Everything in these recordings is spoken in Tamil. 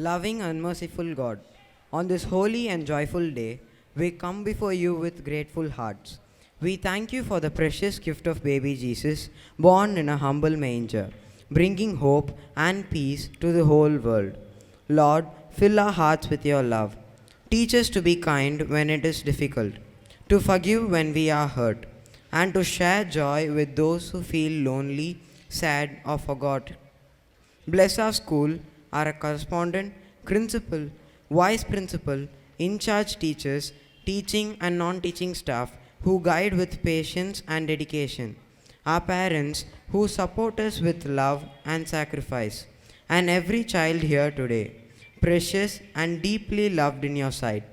Loving and merciful God, on this holy and joyful day, we come before you with grateful hearts. We thank you for the precious gift of baby Jesus, born in a humble manger, bringing hope and peace to the whole world. Lord, fill our hearts with your love. Teach us to be kind when it is difficult, to forgive when we are hurt, and to share joy with those who feel lonely, sad, or forgotten. Bless our school, our correspondent, principal, vice principal, in charge teachers, teaching and non teaching staff who guide with patience and dedication, our parents who support us with love and sacrifice, and every child here today, precious and deeply loved in your sight.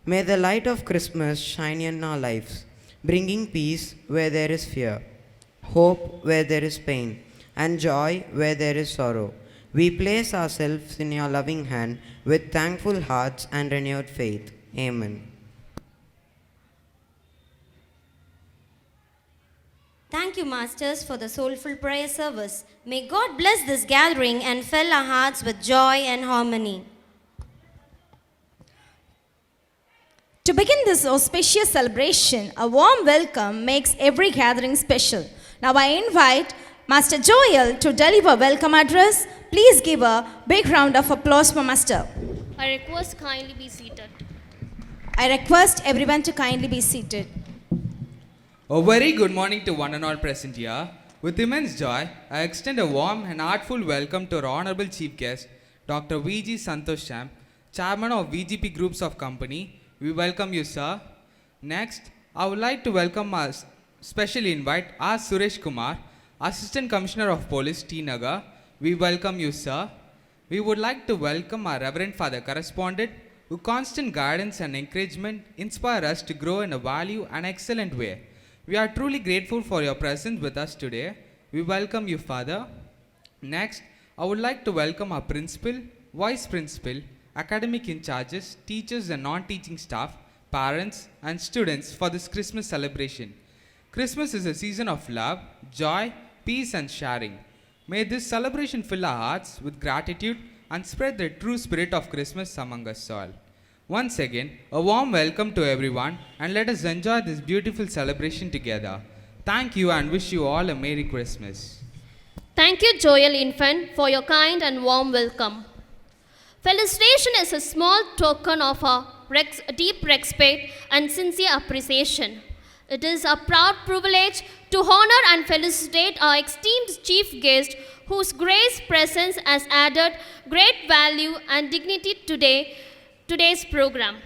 May the light of Christmas shine in our lives, bringing peace where there is fear, hope where there is pain, and joy where there is sorrow. We place ourselves in your loving hand with thankful hearts and renewed faith. Amen. Thank you, Masters, for the soulful prayer service. May God bless this gathering and fill our hearts with joy and harmony. To begin this auspicious celebration, a warm welcome makes every gathering special. Now I invite Master Joel to deliver welcome address. Please give a big round of applause for Master. I request kindly be seated. I request everyone to kindly be seated. A very good morning to one and all present here. With immense joy, I extend a warm and heartful welcome to our Honorable Chief Guest, Dr. V.G. Santosh Sham, Chairman of VGP Groups of Company. We welcome you, sir. Next, I would like to welcome our special invite, R. Suresh Kumar, Assistant Commissioner of Police, T. Nagar. We welcome you, sir. We would like to welcome our Reverend Father Correspondent, whose constant guidance and encouragement inspire us to grow in a value and excellent way. We are truly grateful for your presence with us today. We welcome you, Father. Next, I would like to welcome our Principal, Vice Principal, academic in charges, teachers and non-teaching staff, parents and students for this Christmas celebration. Christmas is a season of love, joy, peace and sharing. May this celebration fill our hearts with gratitude and spread the true spirit of Christmas among us all. Once again, a warm welcome to everyone and let us enjoy this beautiful celebration together. Thank you and wish you all a Merry Christmas. Thank you, Joel Infant, for your kind and warm welcome. Felicitation is a small token of our deep respect and sincere appreciation. It is a proud privilege to honor and felicitate our esteemed chief guest, whose grace presence has added great value and dignity today's program.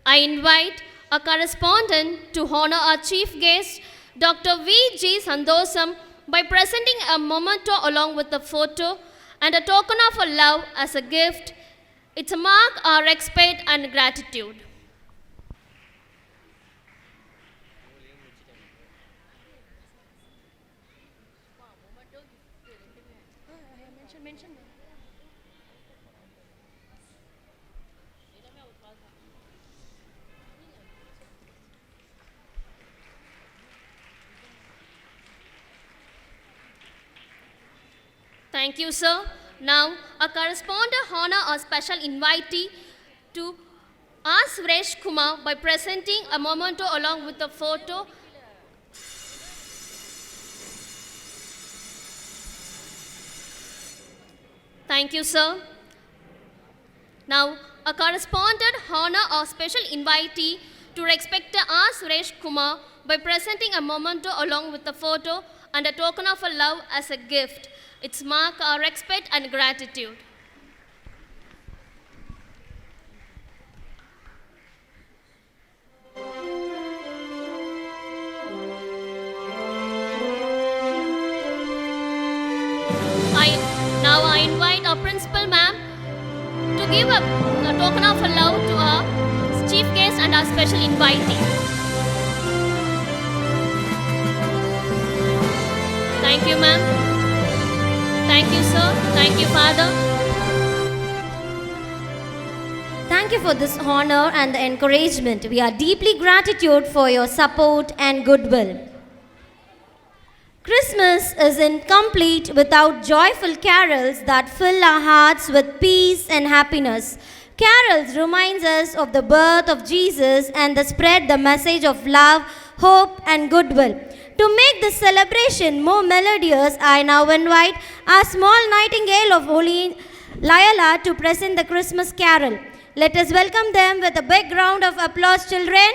I invite a correspondent to honor our chief guest, Dr. V.G. Sandosam, by presenting a memento along with a photo and a token of love as a gift. It's a mark our respect and gratitude. Thank you, sir. Now, a correspondent honor a special invitee to R. Suresh Kumar by presenting a memento along with a photo. Thank you, sir. Now, a correspondent honor a special invitee to respect R. Suresh Kumar by presenting a memento along with a photo and a token of love as a gift. It's mark our respect and gratitude. I invite our principal ma'am to give a token of love to our chief guest and our special invitee. Thank you, ma'am. Thank you, sir. Thank you, Father. Thank you for this honor and the encouragement. We are deeply gratitude for your support and goodwill. Christmas is incomplete without joyful carols that fill our hearts with peace and happiness. Carols reminds us of the birth of Jesus and they spread the message of love, hope and goodwill. To make this celebration more melodious, I now invite our small nightingale of Holy Layala to present the Christmas carol. Let us welcome them with a big round of applause, children.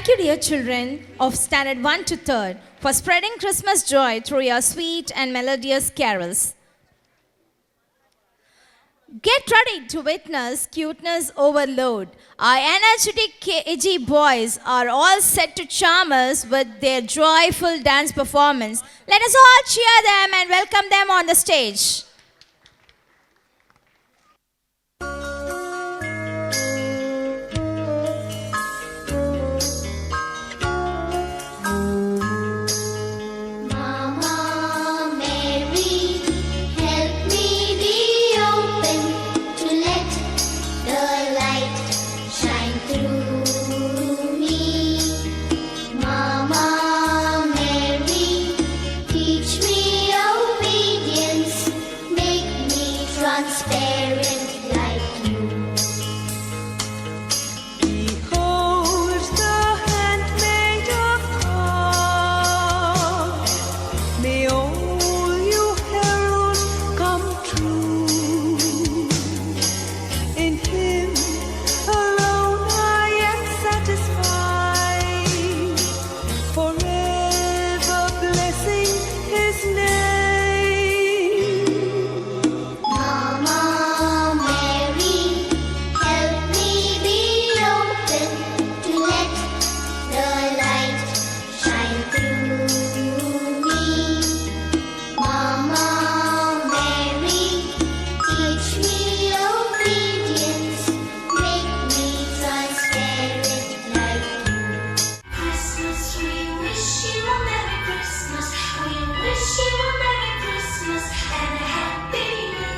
Thank you, dear children of Standard 1 to 3rd, for spreading Christmas joy through your sweet and melodious carols. Get ready to witness cuteness overload. Our energetic KG boys are all set to charm us with their joyful dance performance. Let us all cheer them and welcome them on the stage. Mama Mary, help me be open to let the light shine through me. Mama Mary, teach me obedience, make me transparent like you. Behold the handmaid of God. May all you heralds come true. In Him alone I am satisfied, forever blessing His name. Mama Mary, help me be open to let the light shine through me. Mama Mary, teach me obedience, make me transparent like you. Christmas, we wish you a Merry Christmas. We wish you a Merry Christmas and a Happy New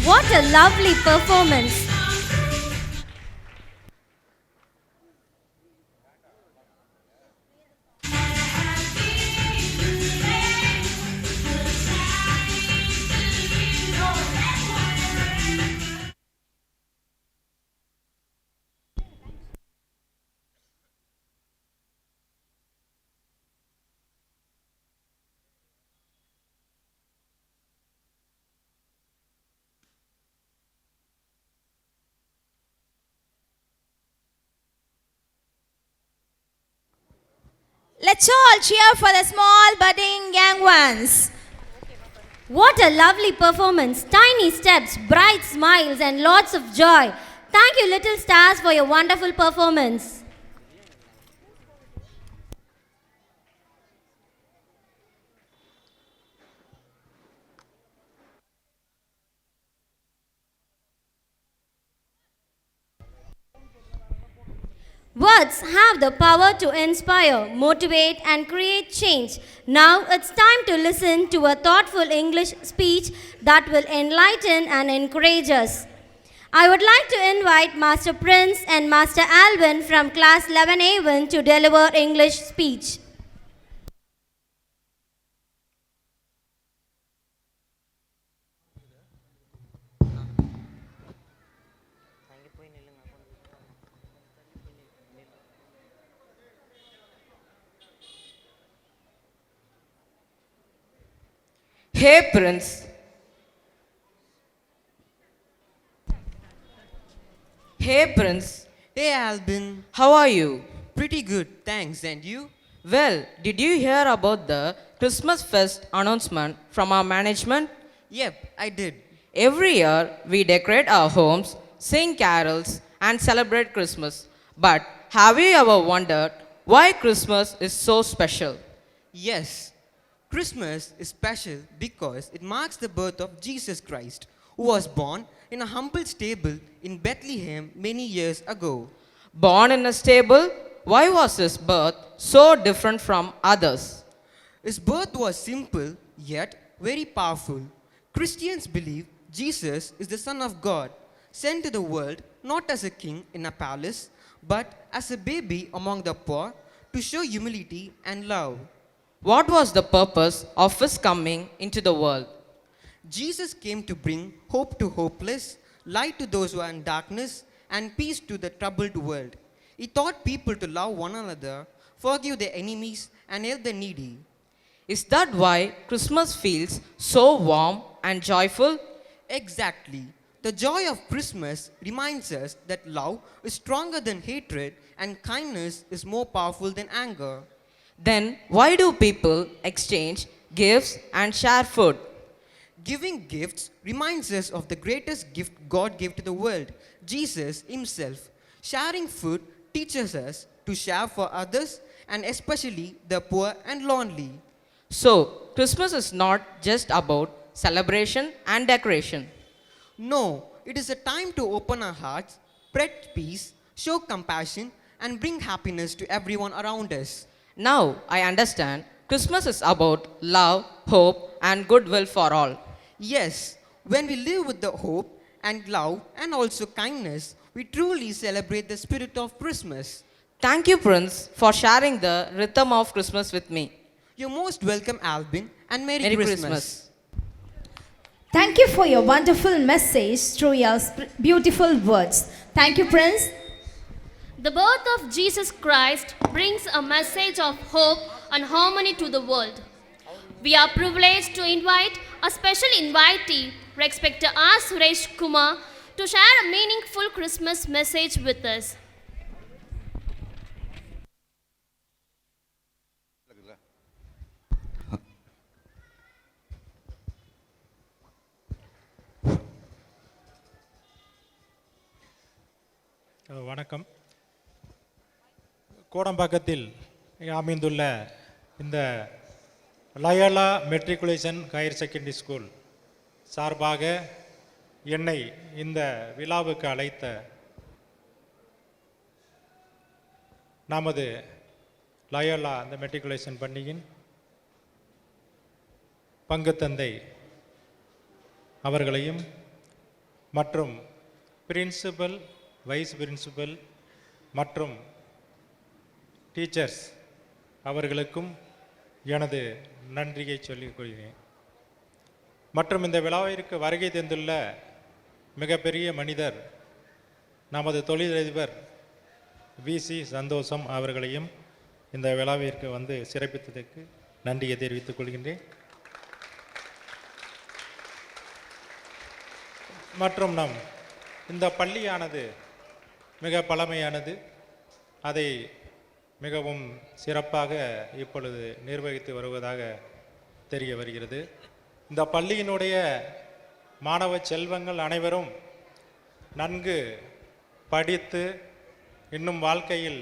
What a lovely performance! Let's all cheer for the small budding young ones. What a lovely performance! Tiny steps, bright smiles, and lots of joy. Thank you, little stars, for your wonderful performance. Words have the power to inspire, motivate, and create change. Now it's time to listen to a thoughtful English speech that will enlighten and encourage us. I would like to invite Master Prince and Master Alvin from class 11A1 to deliver English speech. Hey Prince. Hey Prince. Hey Albin, How are you? pretty good, thanks. And you? Well, did you hear about the Christmas Fest announcement from our management? Yep, I did. Every year we decorate our homes, sing carols, and celebrate Christmas. But have you ever wondered why Christmas is so special? Yes, Christmas is special because it marks the birth of Jesus Christ, who was born in a humble stable in Bethlehem many years ago. Born in a stable, why was his birth so different from others? His birth was simple yet very powerful. Christians believe Jesus is the Son of God, sent to the world not as a king in a palace, but as a baby among the poor to show humility and love. What was the purpose of his coming into the world? Jesus came to bring hope to hopeless, light to those who are in darkness, and peace to the troubled world. He taught people to love one another, forgive their enemies, and help the needy. Is that why Christmas feels so warm and joyful? Exactly. The joy of Christmas reminds us that love is stronger than hatred and kindness is more powerful than anger. Then why do people exchange gifts and share food? Giving gifts reminds us of the greatest gift God gave to the world, Jesus Himself. Sharing food teaches us to share for others and especially the poor and lonely. So, Christmas is not just about celebration and decoration. No, it is a time to open our hearts, spread peace, show compassion, and bring happiness to everyone around us. Now I understand Christmas is about love, hope, and goodwill for all. Yes, when we live with the hope and love and also kindness, we truly celebrate the spirit of Christmas. Thank you, Prince, for sharing the rhythm of Christmas with me. You're most welcome, Albin, and Merry, Merry Christmas. Christmas. Thank you for your wonderful message through your beautiful words. Thank you, Prince. The birth of Jesus Christ brings a message of hope and harmony to the world. We are privileged to invite a special invitee, Respected R. Suresh Kumar, to share a meaningful Christmas message with us. வணக்கம். கோடம்பாக்கத்தில் அமைந்துள்ள இந்த Loyola matriculation higher secondary school சார்பாக என்னை இந்த விழாவுக்கு அழைத்த நமது லயோலா இந்த மெட்ரிகுலேஷன் பள்ளியின் பங்குத்தந்தை அவர்களையும் மற்றும் பிரின்சிபல், வைஸ் பிரின்சிபல் மற்றும் டீச்சர்ஸ் அவர்களுக்கும் எனது நன்றியை சொல்லிக் கொள்கிறேன். மற்றும் இந்த விழாவிற்கு வருகை தந்துள்ள மிகப்பெரிய மனிதர் நமது தொழிலதிபர் விசி சந்தோஷம் அவர்களையும் இந்த விழாவிற்கு வந்து சிறப்பித்ததற்கு நன்றியை தெரிவித்துக் கொள்கின்றேன். மற்றும் நம் இந்த பள்ளியானது மிக பழமையானது. அதை மிகவும் சிறப்பாக இப்பொழுது நிர்வகித்து வருவதாக தெரிய வருகிறது. இந்த பள்ளியினுடைய மாணவ செல்வங்கள் அனைவரும் நன்கு படித்து இன்னும் வாழ்க்கையில்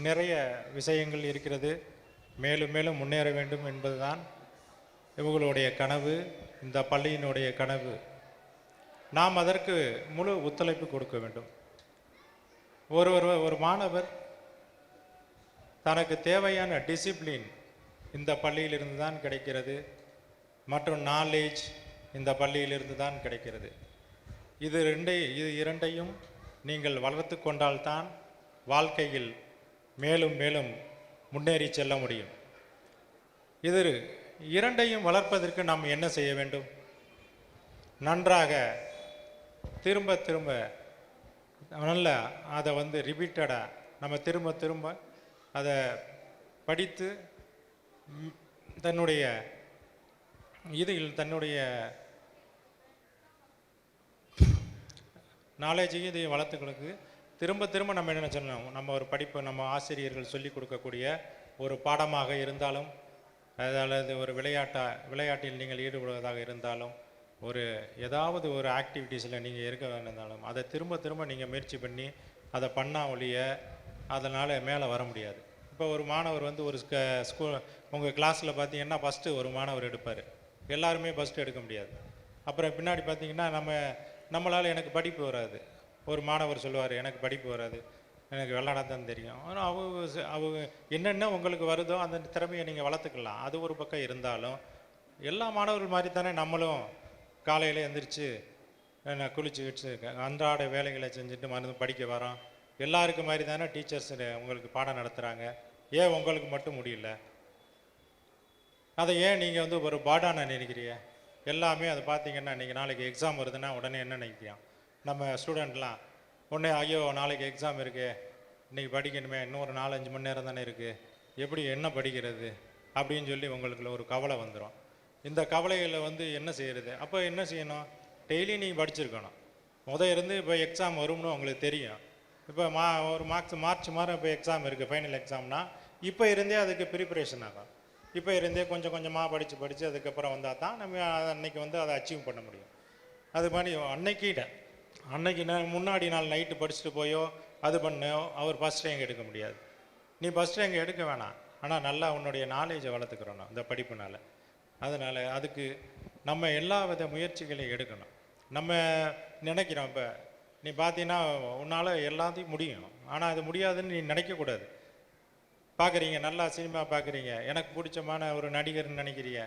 நிறைய விஷயங்கள் இருக்கிறது, மேலும் மேலும் முன்னேற வேண்டும் என்பதுதான் இவர்களுடைய கனவு, இந்த பள்ளியினுடைய கனவு. நாம் அதற்கு முழு ஒத்துழைப்பு கொடுக்க வேண்டும். ஒரு மாணவர் தனக்கு தேவையான டிசிப்ளின் இந்த பள்ளியிலிருந்து தான் கிடைக்கிறது, மற்றும் நாலேஜ் இந்த பள்ளியிலிருந்து தான் கிடைக்கிறது. இது இரண்டையும் நீங்கள் வளர்த்து கொண்டால்தான் வாழ்க்கையில் மேலும் மேலும் முன்னேறி செல்ல முடியும். இது இரண்டையும் வளர்ப்பதற்கு நாம் என்ன செய்ய வேண்டும்? நன்றாக திரும்ப திரும்ப நல்ல அதை ரிப்பீட்டடாக நம்ம திரும்ப திரும்ப அதை படித்து தன்னுடைய தன்னுடைய நாலேஜையும் இதையும் வளர்த்துக்களுக்கு திரும்ப திரும்ப நம்ம என்ன சொல்லணும், நம்ம ஒரு படிப்பு நம்ம ஆசிரியர்கள் சொல்லிக் கொடுக்கக்கூடிய ஒரு பாடமாக இருந்தாலும், அல்லது ஒரு விளையாட்டில் நீங்கள் ஈடுபடுவதாக இருந்தாலும், ஏதாவது ஒரு ஆக்டிவிட்டீஸில் நீங்கள் இருக்க வேண்டியிருந்தாலும் அதை திரும்ப திரும்ப நீங்கள் முயற்சி பண்ணி அதை பண்ணா ஒழிய அதனால் மேலே வர முடியாது. இப்போ ஒரு மாணவர் வந்து ஒரு ஸ்கூல் உங்கள் கிளாஸில் பார்த்தீங்கன்னா ஃபஸ்ட்டு ஒரு மாணவர் எடுப்பார், எல்லாருமே ஃபஸ்ட்டு எடுக்க முடியாது. அப்புறம் பின்னாடி பார்த்தீங்கன்னா நம்மளால் எனக்கு படிப்பு வராது, ஒரு மாணவர் சொல்லுவார் எனக்கு படிப்பு வராது, எனக்கு விளையாட தான் தெரியும். ஆனால் அவங்க என்னென்ன உங்களுக்கு வருதோ அந்த திறமையை நீங்கள் வளர்த்துக்கலாம். அது ஒரு பக்கம் இருந்தாலும் எல்லா மாணவர்கள் மாதிரி தானே நம்மளும் காலையில் எழுந்திரிச்சு குளிச்சு கிழிச்சு அன்றாட வேலைகளை செஞ்சுட்டு மருந்து படிக்க வரோம். எல்லாருக்கும் மாதிரி தானே டீச்சர்ஸ் உங்களுக்கு பாடம் நடத்துகிறாங்க. ஏன் உங்களுக்கு மட்டும் முடியல? அதை ஏன் நீங்கள் வந்து ஒரு பாடான நினைக்கிறீங்க? எல்லாமே அதை பார்த்தீங்கன்னா இன்றைக்கி நாளைக்கு எக்ஸாம் வருதுன்னா உடனே என்ன நினைக்கிறோம் நம்ம ஸ்டூடெண்ட்லாம்? உடனே ஐயோ நாளைக்கு எக்ஸாம் இருக்குது, இன்றைக்கி படிக்கணுமே, இன்னொரு 4-5 மணி நேரம் தானே இருக்குது, எப்படி என்ன படிக்கிறது அப்படின்னு சொல்லி உங்களுக்குள்ள ஒரு கவலை வந்துடும். இந்த கவலைகளை வந்து என்ன செய்கிறது? அப்போ என்ன செய்யணும்? டெய்லி நீங்கள் படிச்சிருக்கணும். இருந்து இப்போ எக்ஸாம் வரும்னு உங்களுக்கு தெரியும். இப்போ ஒரு மார்ச் மாதம் இப்போ எக்ஸாம் இருக்குது, ஃபைனல் எக்ஸாம்னா இப்போ இருந்தே அதுக்கு ப்ரிப்பரேஷன் ஆகும். இப்போ இருந்தே கொஞ்சம் கொஞ்சமாக படித்து அதுக்கப்புறம் வந்தால் தான் நம்ம அன்னைக்கு வந்து அதை அச்சீவ் பண்ண முடியும். அது மாதிரி அன்னைக்கு முன்னாடி நாள் நைட்டு படிச்சுட்டு போயோ அது பண்ணோ அவர் ஃபஸ்ட் ரேங்க் எடுக்க முடியாது. நீ ஃபஸ்ட் ரேங்க் எடுக்க வேணாம், ஆனால் நல்லா உன்னுடைய நாலேஜை வளர்த்துக்கிறணும் இந்த படிப்புனால். அதனால் அதுக்கு நம்ம எல்லா வித முயற்சிகளையும் எடுக்கணும். நம்ம நினைக்கிறோம் இப்போ நீ பார்த்தீங்கன்னா உன்னால் எல்லாத்தையும் முடியும், ஆனால் அது முடியாதுன்னு நீ நினைக்கக்கூடாது. பார்க்குறீங்க, நல்லா சினிமா பார்க்குறீங்க, எனக்கு பிடிச்சமான ஒரு நடிகர்னு நினைக்கிறீங்க,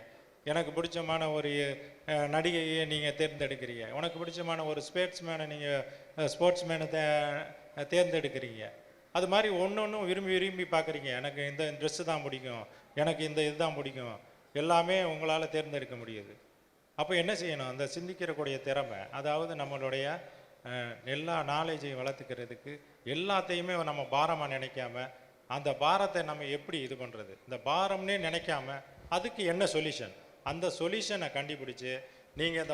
எனக்கு பிடிச்சமான ஒரு நடிகையை நீங்கள் தேர்ந்தெடுக்கிறீங்க, உனக்கு பிடிச்சமான ஒரு ஸ்போர்ட்ஸ்மேனை தேர்ந்தெடுக்கிறீங்க. அது மாதிரி ஒன்று விரும்பி பார்க்குறீங்க. எனக்கு இந்த ட்ரெஸ்ஸு தான் பிடிக்கும், எனக்கு இந்த இதுதான் பிடிக்கும், எல்லாமே உங்களால் தேர்ந்தெடுக்க முடியுது. அப்போ என்ன செய்யணும்? அந்த சிந்திக்கிறக்கூடிய திறமை, அதாவது நம்மளுடைய எல்லா நாலேஜையும் வளர்த்துக்கிறதுக்கு எல்லாத்தையுமே நம்ம பாரமாக நினைக்காம அந்த பாரத்தை நம்ம எப்படி இது பண்ணுறது, இந்த பாரம்னே நினைக்காம அதுக்கு என்ன சொல்யூஷன், அந்த சொல்யூஷனை கண்டுபிடிச்சி நீங்கள்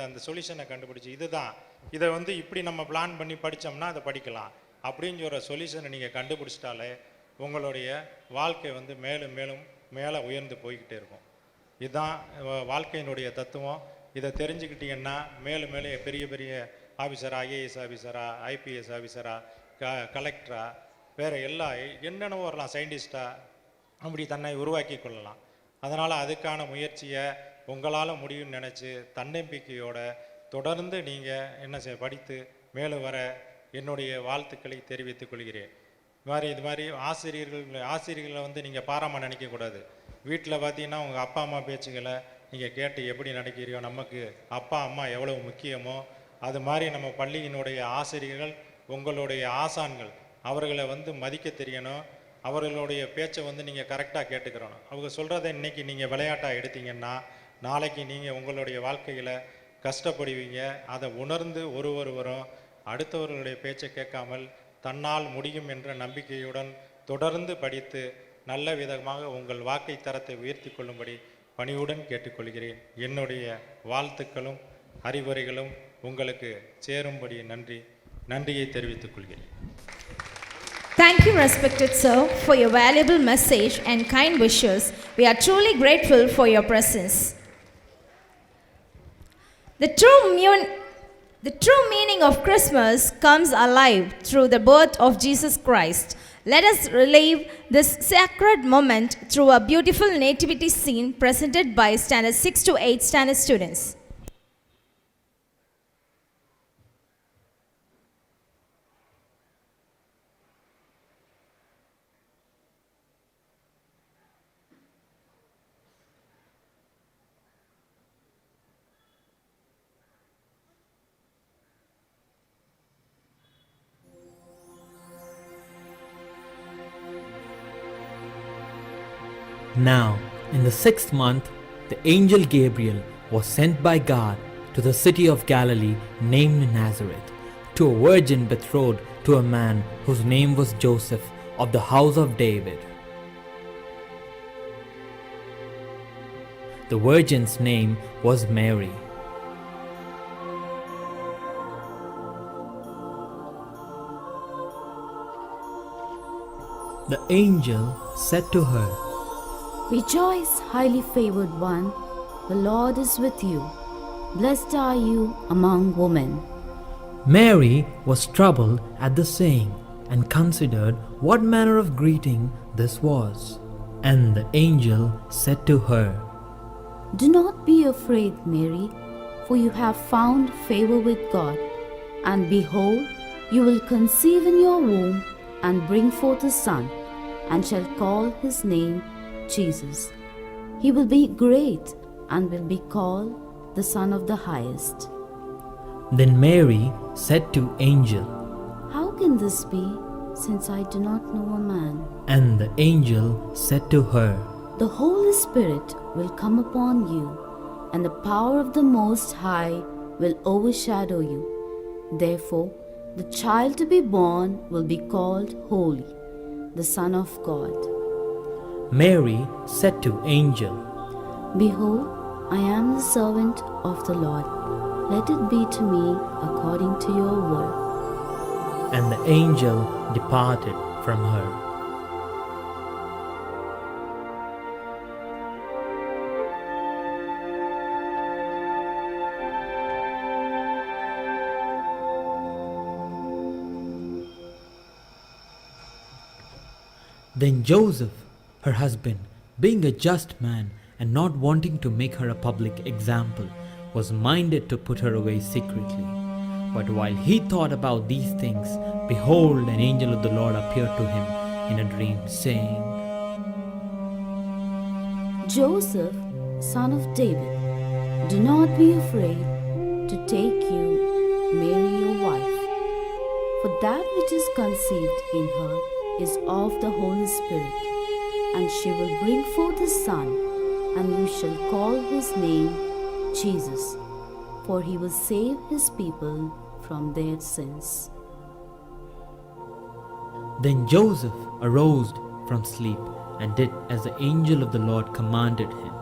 அந்த சொல்யூஷனை கண்டுபிடிச்சி இதுதான் இதை வந்து இப்படி நம்ம பிளான் பண்ணி படித்தோம்னா அதை படிக்கலாம் அப்படிங்கிற ஒரு சொல்யூஷனை நீங்கள் கண்டுபிடிச்சிட்டாலே உங்களுடைய வாழ்க்கை வந்து மேலும் மேலும் மேலே உயர்ந்து போய்கிட்டே இருக்கும். இதுதான் வாழ்க்கையினுடைய தத்துவம். இதை தெரிஞ்சுக்கிட்டீங்கன்னா மேலும் மேலே பெரிய பெரிய ஆஃபீஸராக, ஐஏஎஸ் ஆஃபீஸராக, ஐபிஎஸ் ஆஃபீஸராக, கலெக்டராக, வேறு என்னென்னவோ வரலாம், சயின்டிஸ்டாக, அப்படி தன்னை உருவாக்கி கொள்ளலாம். அதனால் அதுக்கான முயற்சியை உங்களால் முடியும்னு நினச்சி தன்னம்பிக்கையோட தொடர்ந்து நீங்கள் என்ன படித்து மேலும் வர என்னுடைய வாழ்த்துக்களை தெரிவித்துக் கொள்கிறேன். இது மாதிரி ஆசிரியர்களை வந்து நீங்கள் பாராமல் நினைக்கக்கூடாது. வீட்டில் பார்த்தீங்கன்னா உங்கள் அப்பா அம்மா பேச்சுகளை நீங்கள் கேட்டு எப்படி நடக்கிறீோ, நமக்கு அப்பா அம்மா எவ்வளவு முக்கியமோ அது மாதிரி நம்ம பள்ளியினுடைய ஆசிரியர்கள் உங்களுடைய ஆசான்கள், அவர்களை வந்து மதிக்க தெரியணும். அவர்களுடைய பேச்சை வந்து நீங்கள் கரெக்டாக கேட்டுக்கிறணும். அவங்க சொல்கிறத இன்றைக்கி நீங்கள் விளையாட்டாக எடுத்தீங்கன்னா நாளைக்கு நீங்கள் உங்களுடைய வாழ்க்கையில் கஷ்டப்படுவீங்க. அதை உணர்ந்து ஒருவரும் அடுத்தவர்களுடைய பேச்சை கேட்காமல் தன்னால் முடியும் என்ற நம்பிக்கையுடன் தொடர்ந்து படித்து நல்ல விதமாக உங்கள் வாழ்க்கை தரத்தை உயர்த்தி கொள்ளும்படி பணிவுடன் கேட்டுக்கொள்கிறேன். என்னுடைய வாழ்த்துக்களும் அறிவுரைகளும் உங்களுக்கு சேரும்படி நன்றியை தெரிவித்துக் கொள்கிறேன். Thank you, respected sir, for your valuable message and kind wishes. We are truly grateful for your presence. The true meaning of Christmas comes alive through the birth of Jesus Christ. Let us relive this sacred moment through a beautiful nativity scene presented by standard 6 to 8 standard students. Now, in the 6th month, the angel Gabriel was sent by God to the city of Galilee named Nazareth, to a virgin betrothed to a man whose name was Joseph of the house of David. The virgin's name was Mary. The angel said to her, "Rejoice, highly favored one, the Lord is with you. Blessed are you among women." Mary was troubled at the saying and considered what manner of greeting this was. And the angel said to her, Do not be afraid, Mary, for you have found favor with God. And behold, you will conceive in your womb and bring forth a son, and shall call his name Jesus. He will be great and will be called the Son of the Highest. Then Mary said to angel, How can this be, since I do not know a man? and the angel said to her, The Holy Spirit will come upon you, and the power of the Most High will overshadow you. Therefore, the child to be born will be called Holy, the Son of God. Mary said to angel, Behold, I am the servant of the Lord. Let it be to me according to your word. and the angel departed from her. Then Joseph, her husband, being a just man and not wanting to make her a public example, was minded to put her away secretly. But while he thought about these things, behold, an angel of the Lord appeared to him in a dream, saying, Joseph, son of David, do not be afraid to take you, Mary, your wife, for that which is conceived in her is of the Holy Spirit, and she will bring forth a son, and you shall call his name Jesus, for he will save his people from their sins. Then Joseph arose from sleep and did as the angel of the Lord commanded him.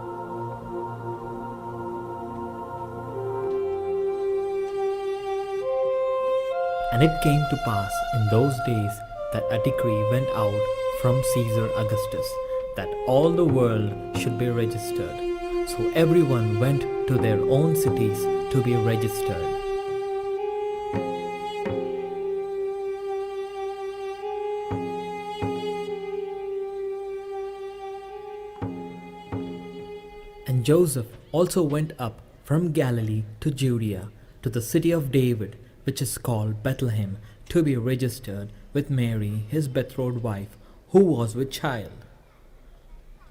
And it came to pass in those days that a decree went out from Caesar Augustus that all the world should be registered. So everyone went to their own cities to be registered. And Joseph also went up from Galilee to Judea, to the city of David, which is called Bethlehem, to be registered with Mary, his betrothed wife, who was with child.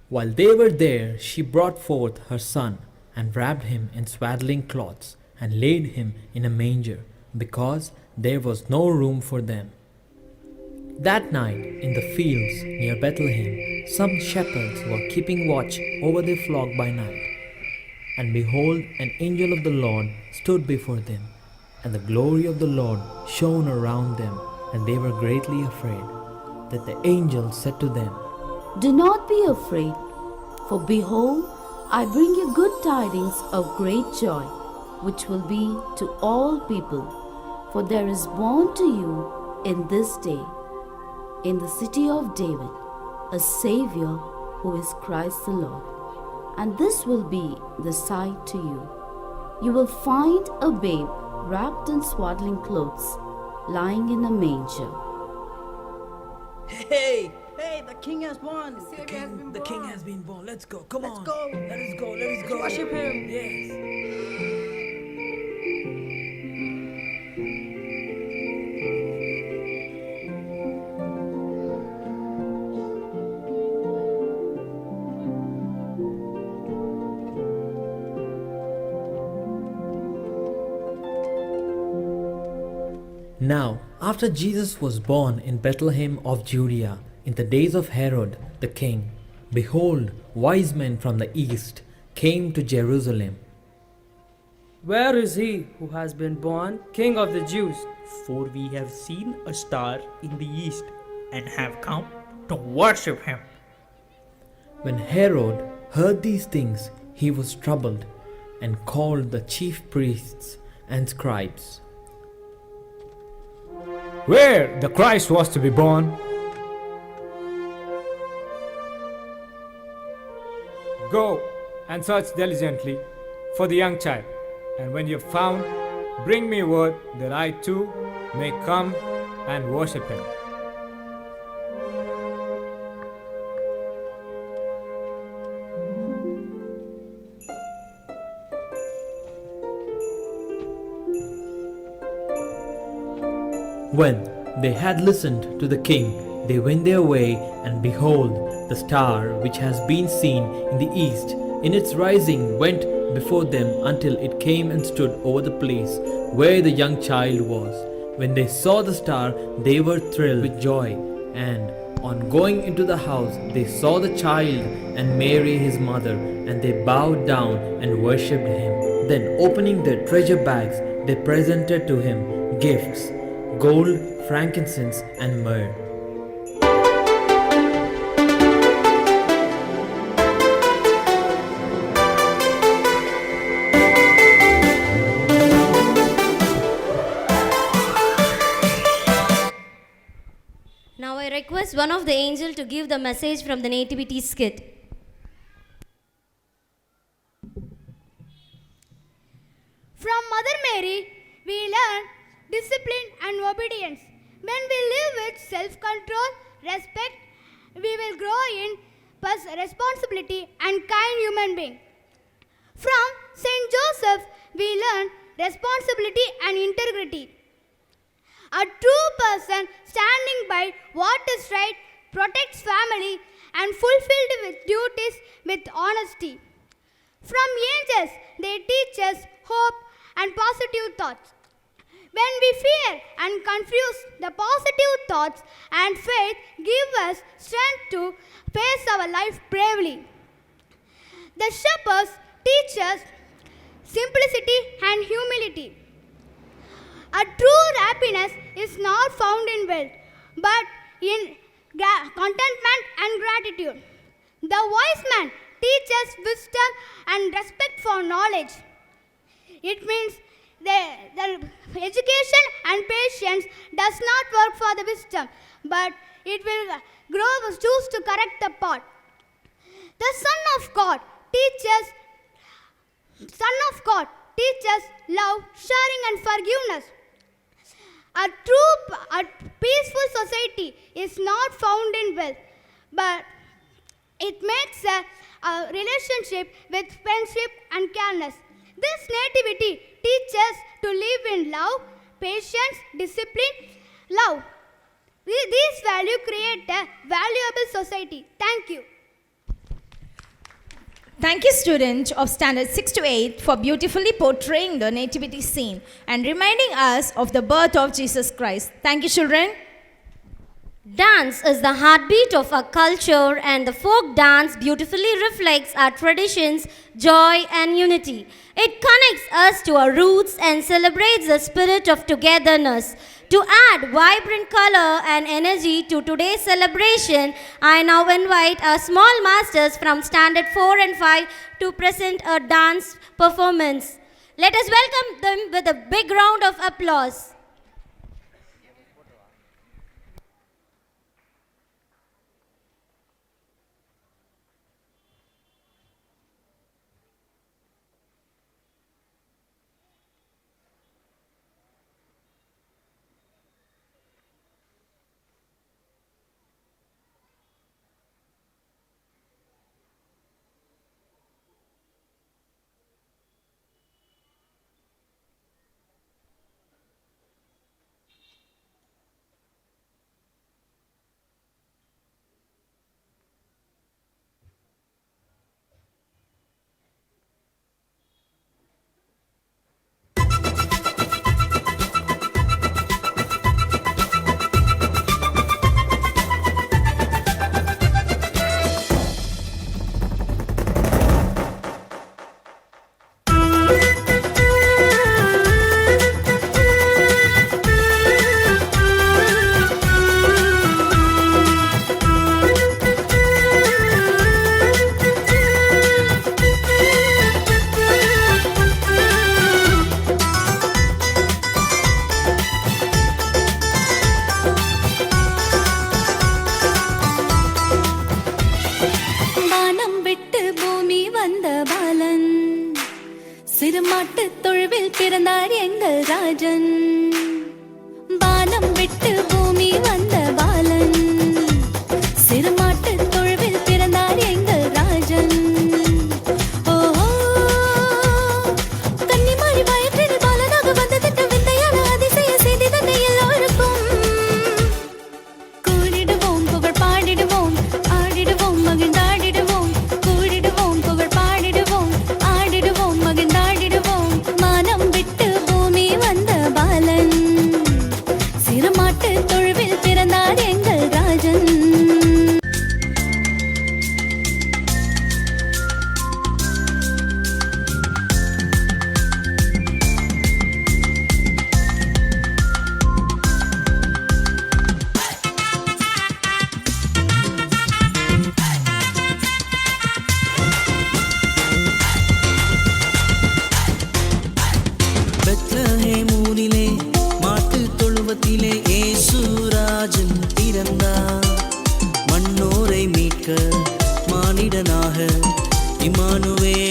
While they were there, she brought forth her son, and wrapped him in swaddling cloths, and laid him in a manger, because there was no room for them. That night, in the fields near Bethlehem, some shepherds were keeping watch over their flock by night. And behold, an angel of the Lord stood before them, and the glory of the Lord shone around them, and they were greatly afraid. That the angel said to them, Do not be afraid, for behold, I bring you good tidings of great joy, which will be to all people. For there is born to you in this day, in the city of David, a Savior who is Christ the Lord. And this will be the sight to you. You will find a babe wrapped in swaddling clothes, lying in a manger. Hey, the king has born. The king has been born. Let's go. Come on. Let's go. Let us go. Let us go. Worship him. Yes. Now, after Jesus was born in Bethlehem of Judea, in the days of Herod the king, behold, wise men from the east came to Jerusalem. Where is he who has been born King of the Jews? For we have seen a star in the east and have come to worship him. When Herod heard these things, he was troubled, and called the chief priests and scribes. Where the Christ was to be born? Go and search diligently for the young child, and when you have found, bring me word that I too may come and worship him. When they had listened to the king, they went their way, and behold, the star which has been seen in the east, in its rising went before them until it came and stood over the place where the young child was. When they saw the star, they were thrilled with joy, and on going into the house, they saw the child and Mary his mother, and they bowed down and worshipped him. Then, opening their treasure bags, they presented to him gifts, gold, frankincense, and myrrh. Now I request one of the angels to give the message from the nativity skit. From Mother Mary, we learn discipline and obedience. When we live with self-control, respect, we will grow in responsibility and kind human being. From Saint Joseph, we learn responsibility and integrity. A true person standing by what is right, protects family, and fulfilled with duties with honesty. From angels, they teach us hope and positive thoughts. When we fear and confuse, the positive thoughts and faith give us strength to face our life bravely. The shepherds teach us simplicity and humility. A true happiness is not found in wealth, but in contentment and gratitude. The wise man teaches wisdom and respect for knowledge. It means the education and patience does not work for the wisdom, but it will grow choose to correct the path. The Son of God teaches love, sharing, and forgiveness. A peaceful society is not found in wealth, but it makes a relationship with friendship and kindness. This nativity teaches to live in love, patience, discipline, love. These values create a valuable society. Thank you. Thank you, students of standard 6 to 8, for beautifully portraying the nativity scene and reminding us of the birth of Jesus Christ. Thank you, children. Dance is the heartbeat of our culture, and the folk dance beautifully reflects our traditions, joy, and unity. It connects us to our roots and celebrates the spirit of togetherness. To add vibrant color and energy to today's celebration, I now invite our small masters from standard 4 and 5 to present a dance performance. Let us welcome them with a big round of applause. சிறுமாட்டு தொழுவில் பிறந்தார் எங்கள் ராஜன் வானம் விட்டு பூமி வந்த பாலன் சிறுமாட்டு தொழுவில் பிறந்தார் எங்கள் ராஜன் ஓஹோ கன்னிமாரி வயிற்றில் பாலனாக வந்து திட்ட விந்தையான அதிசய செய்தி தன்னை எல்லோருக்கும்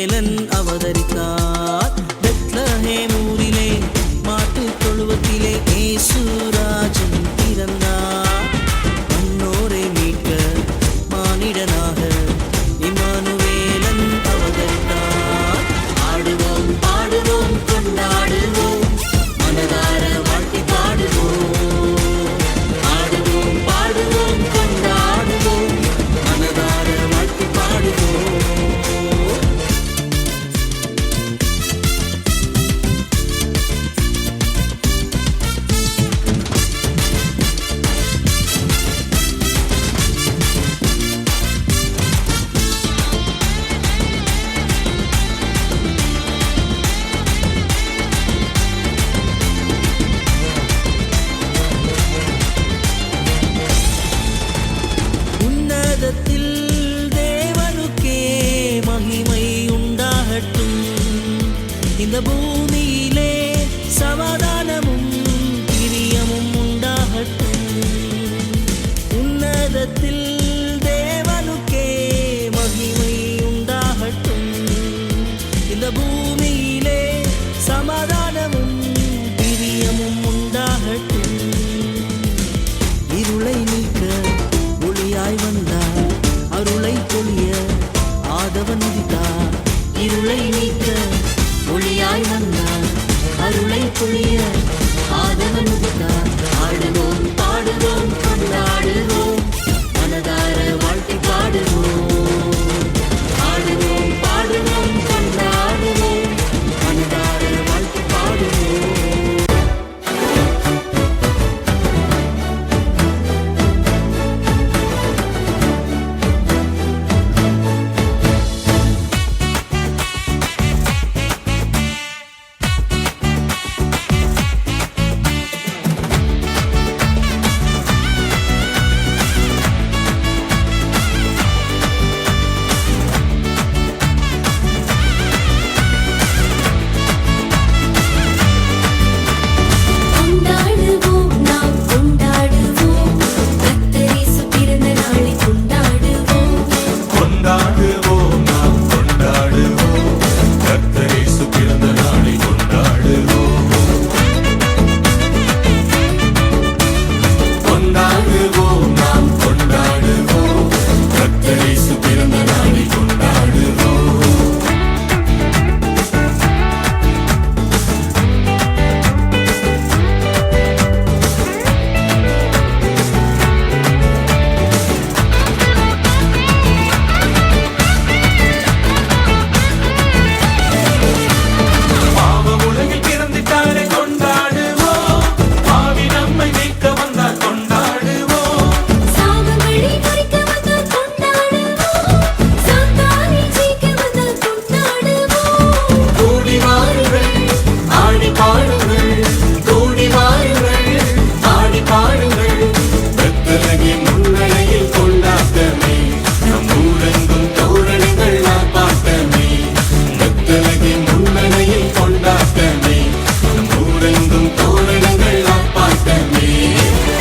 இம்மானுவேலன் அவதரித்தார். பெத்லஹேம் ஊரிலே மாட்டுத் தொழுவத்திலே இயேசுராஜன் பிறந்தார். மன்னோரை மீட்க மானிடனாக இம்மானுவேலன் அவதரித்தார். ஆடுவோம் பாடுவோம் கொண்டாடுவோம் மனதார வாழ்த்தி பாடுவோம். ஆடுவோம் பாடுவோம் கொண்டாடுவோம் மனதார வாழ்த்தி பாடுவோம். உன்னதத்தில் தேவனுக்கே மகிமை உண்டாகட்டும். இந்த பூமியிலே சமாதானமும் பிரியமும் உண்டாகட்டும். உன்னதத்தில் தேவனுக்கே மகிமை உண்டாகட்டும். இந்த பூமியிலே சமாதானமும் பிரியமும் உண்டாகட்டும். இருளை நீக்க ஒளியாய் வந்தார். அருளை பொழிய ஆதவன் உதித்தார். இருளை நீக்க ஒளியாய் வந்தார். அருளை பொழிய ஆதவன் உதித்தார். ஆடுவோம் பாடுவோம் கொண்டாடுவோம் மனதார வாழ்த்தி பாடுவோம். ஆடுவோம் பாடுவோம் கொண்டாடுவோம் மனதார வாழ்த்தி பாடுவோம். கொண்டாடுவோம் நாம் கொண்டாடுவோம் கர்த்தரேசு பிறந்த நாளை கொண்டாடுவோம். கொண்டாடுவோம் நாம் கொண்டாடுவோம் கர்த்தரேசு பிறந்த நாளை கொண்டாடுவோம். கொண்டாடுவோம் நாம் கொண்டாடுவோம் கர்த்தரேசு பிறந்த நாளை கொண்டாடுவோம். பாவ உலகில் பிறந்திட்டாரே கொண்டாடுவோம். பாவி நம்மை மீட்க வந்தார் கொண்டாடுவோம். சாபங்களை முறிக்க வந்தார் கொண்டாடுவோம். சாத்தானை ஜெயிக்க வந்தார் கொண்டாடுவோம். கூடி வாருங்கள் ஆடி பாடுங்கள். கூடி வாருங்கள் ஆடி பாடுங்கள். பெத்லகேம் முன்னணியில் கொண்டாட்டமே நம் ஊரெங்கும் தோரணங்கள் ஆர்ப்பாட்டமே. பெத்லகேம் முன்னணியில் கொண்டாட்டமே நம் ஊரெங்கும் தோரணங்கள் ஆர்ப்பாட்டமே.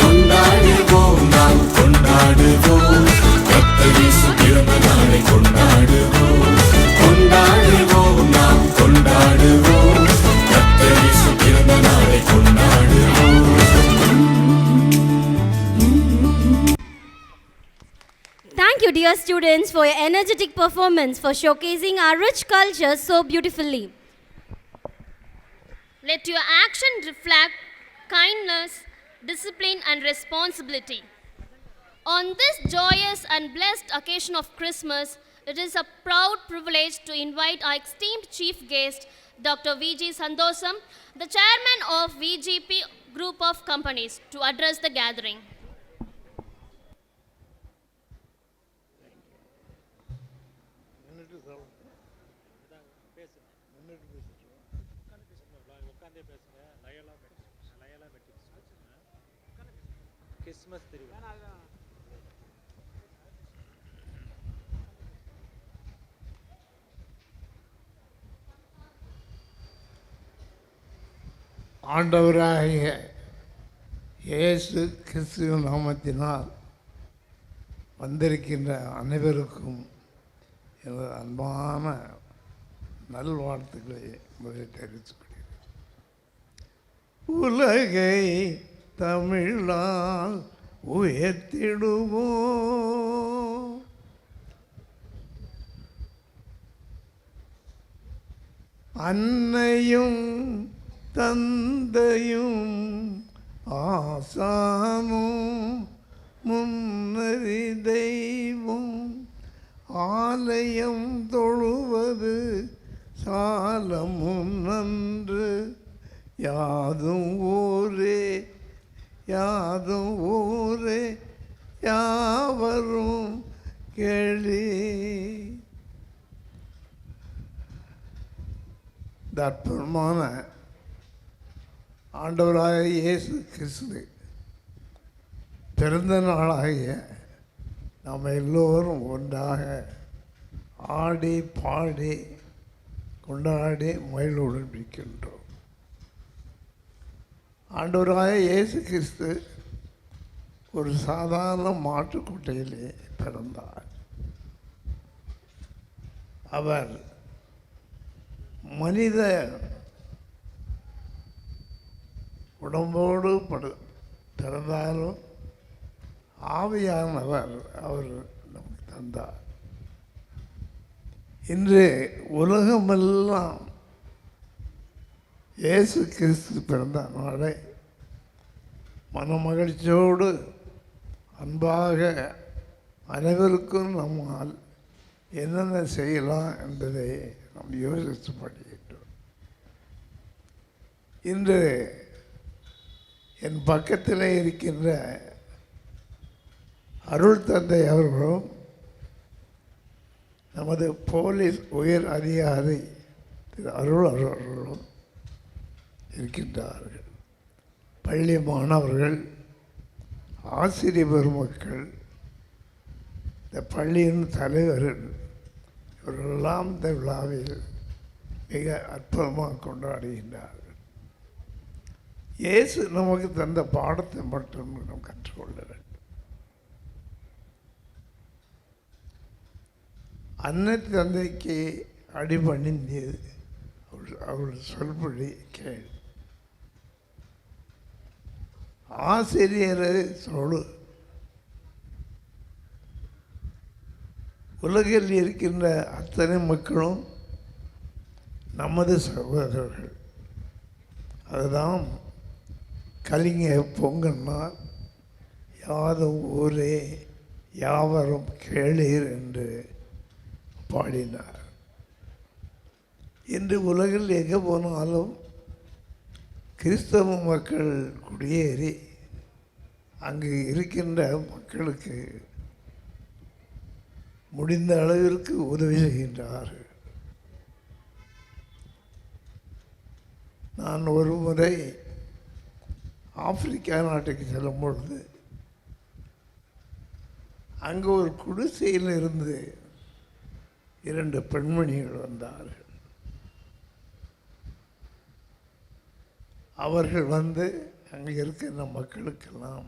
கொண்டாடுவோம் நாம் கொண்டாடுவோம் கர்த்தரேசு பிறந்த நாளை கொண்டாடுவோம். கொண்டாடுவோம் நாம் கொண்டாடுவோம் கர்த்தரேசு பிறந்த நாளை கொண்டாடுவோம். Thank you, dear students, for your energetic performance, for showcasing our rich culture so beautifully. Let your action reflect kindness, discipline, and responsibility. On this joyous and blessed occasion of Christmas, it is a proud privilege to invite our esteemed chief guest, Dr. V.G. Santhosham, the chairman of VGP Group of Companies, to address the gathering. Christmas திருவிழா ஆண்டவராகிய இயேசு கிறிஸ்துவின் நாமத்தினால் வந்திருக்கின்ற அனைவருக்கும் எனது அன்பான நல்வாழ்த்துக்களை முதலில் தெரிவித்துக் கொள்கிறேன். உலகை தமிழால் உயர்த்திடுவோம், அன்னையும் தந்தையும் ஆசானும் முன்னறி தெய்வம், ஆலயம் தொழுவது சாலமும் நன்று, யாதும் ஊரே யாதும் ஊரே யாவரும் கேளி. இந்த அற்புதமான ஆண்டவராக இயேசு கிறிஸ்து பிறந்த நாளாகிய நாம் எல்லோரும் ஒன்றாக ஆடி பாடி கொண்டாடி மகிழ்வுடன் இருக்கின்றோம். ஆண்டவராக இயேசு கிறிஸ்து ஒரு சாதாரண மாட்டுக்குட்டையிலே பிறந்தார். அவர் மனித உடம்போடு பிறந்தாலும் ஆவியானவர் அவர் நமக்கு தந்தார். இன்று உலகமெல்லாம் இயேசு கிறிஸ்து பிறந்த நாளை மனமகிழ்ச்சியோடு அன்பாக அனைவருக்கும் நம்மால் என்னென்ன செய்யலாம் என்பதை நாம் யோசித்து படிக்கின்றோம். இன்று என் பக்கத்தில் இருக்கின்ற அருள் தந்தை அவர்களும் நமது போலீஸ் உயர் அதிகாரி திரு அருள் அவர்களும் இருக்கின்றார்கள். பள்ளி மாணவர்கள், ஆசிரியர் பெருமக்கள், இந்த பள்ளியின் தலைவர்கள் இவர்களெல்லாம் இந்த விழாவில் மிக அற்புதமாக கொண்டாடுகின்றார்கள். இயேசு நமக்கு தந்த பாடத்தை மட்டும் நாம் கற்றுக்கொள்ள வேண்டும். அன்னை தந்தைக்கு அடிபணிந்து அவள் சொல்படி கேள், ஆசிரியரை சொல்லு. உலகில் இருக்கின்ற அத்தனை மக்களும் நமது சகோதரர்கள். அதுதான் கலிங்க பொங்கல்னால் யாதும் ஊரே யாவரும் கேளீர் என்று பாடினார். இன்று உலகில் எங்கே போனாலும் கிறிஸ்தவ மக்கள் குடியேறி அங்கு இருக்கின்ற மக்களுக்கு முடிந்த அளவிற்கு உதவி செய்கின்றார்கள். நான் ஒரு முறை ஆப்பிரிக்கா நாட்டுக்கு செல்லும் பொழுது அங்கே ஒரு குடிசையில் இருந்து 2 பெண்மணிகள் வந்தார்கள். அவர்கள் வந்து அங்கே இருக்கிற மக்களுக்கெல்லாம்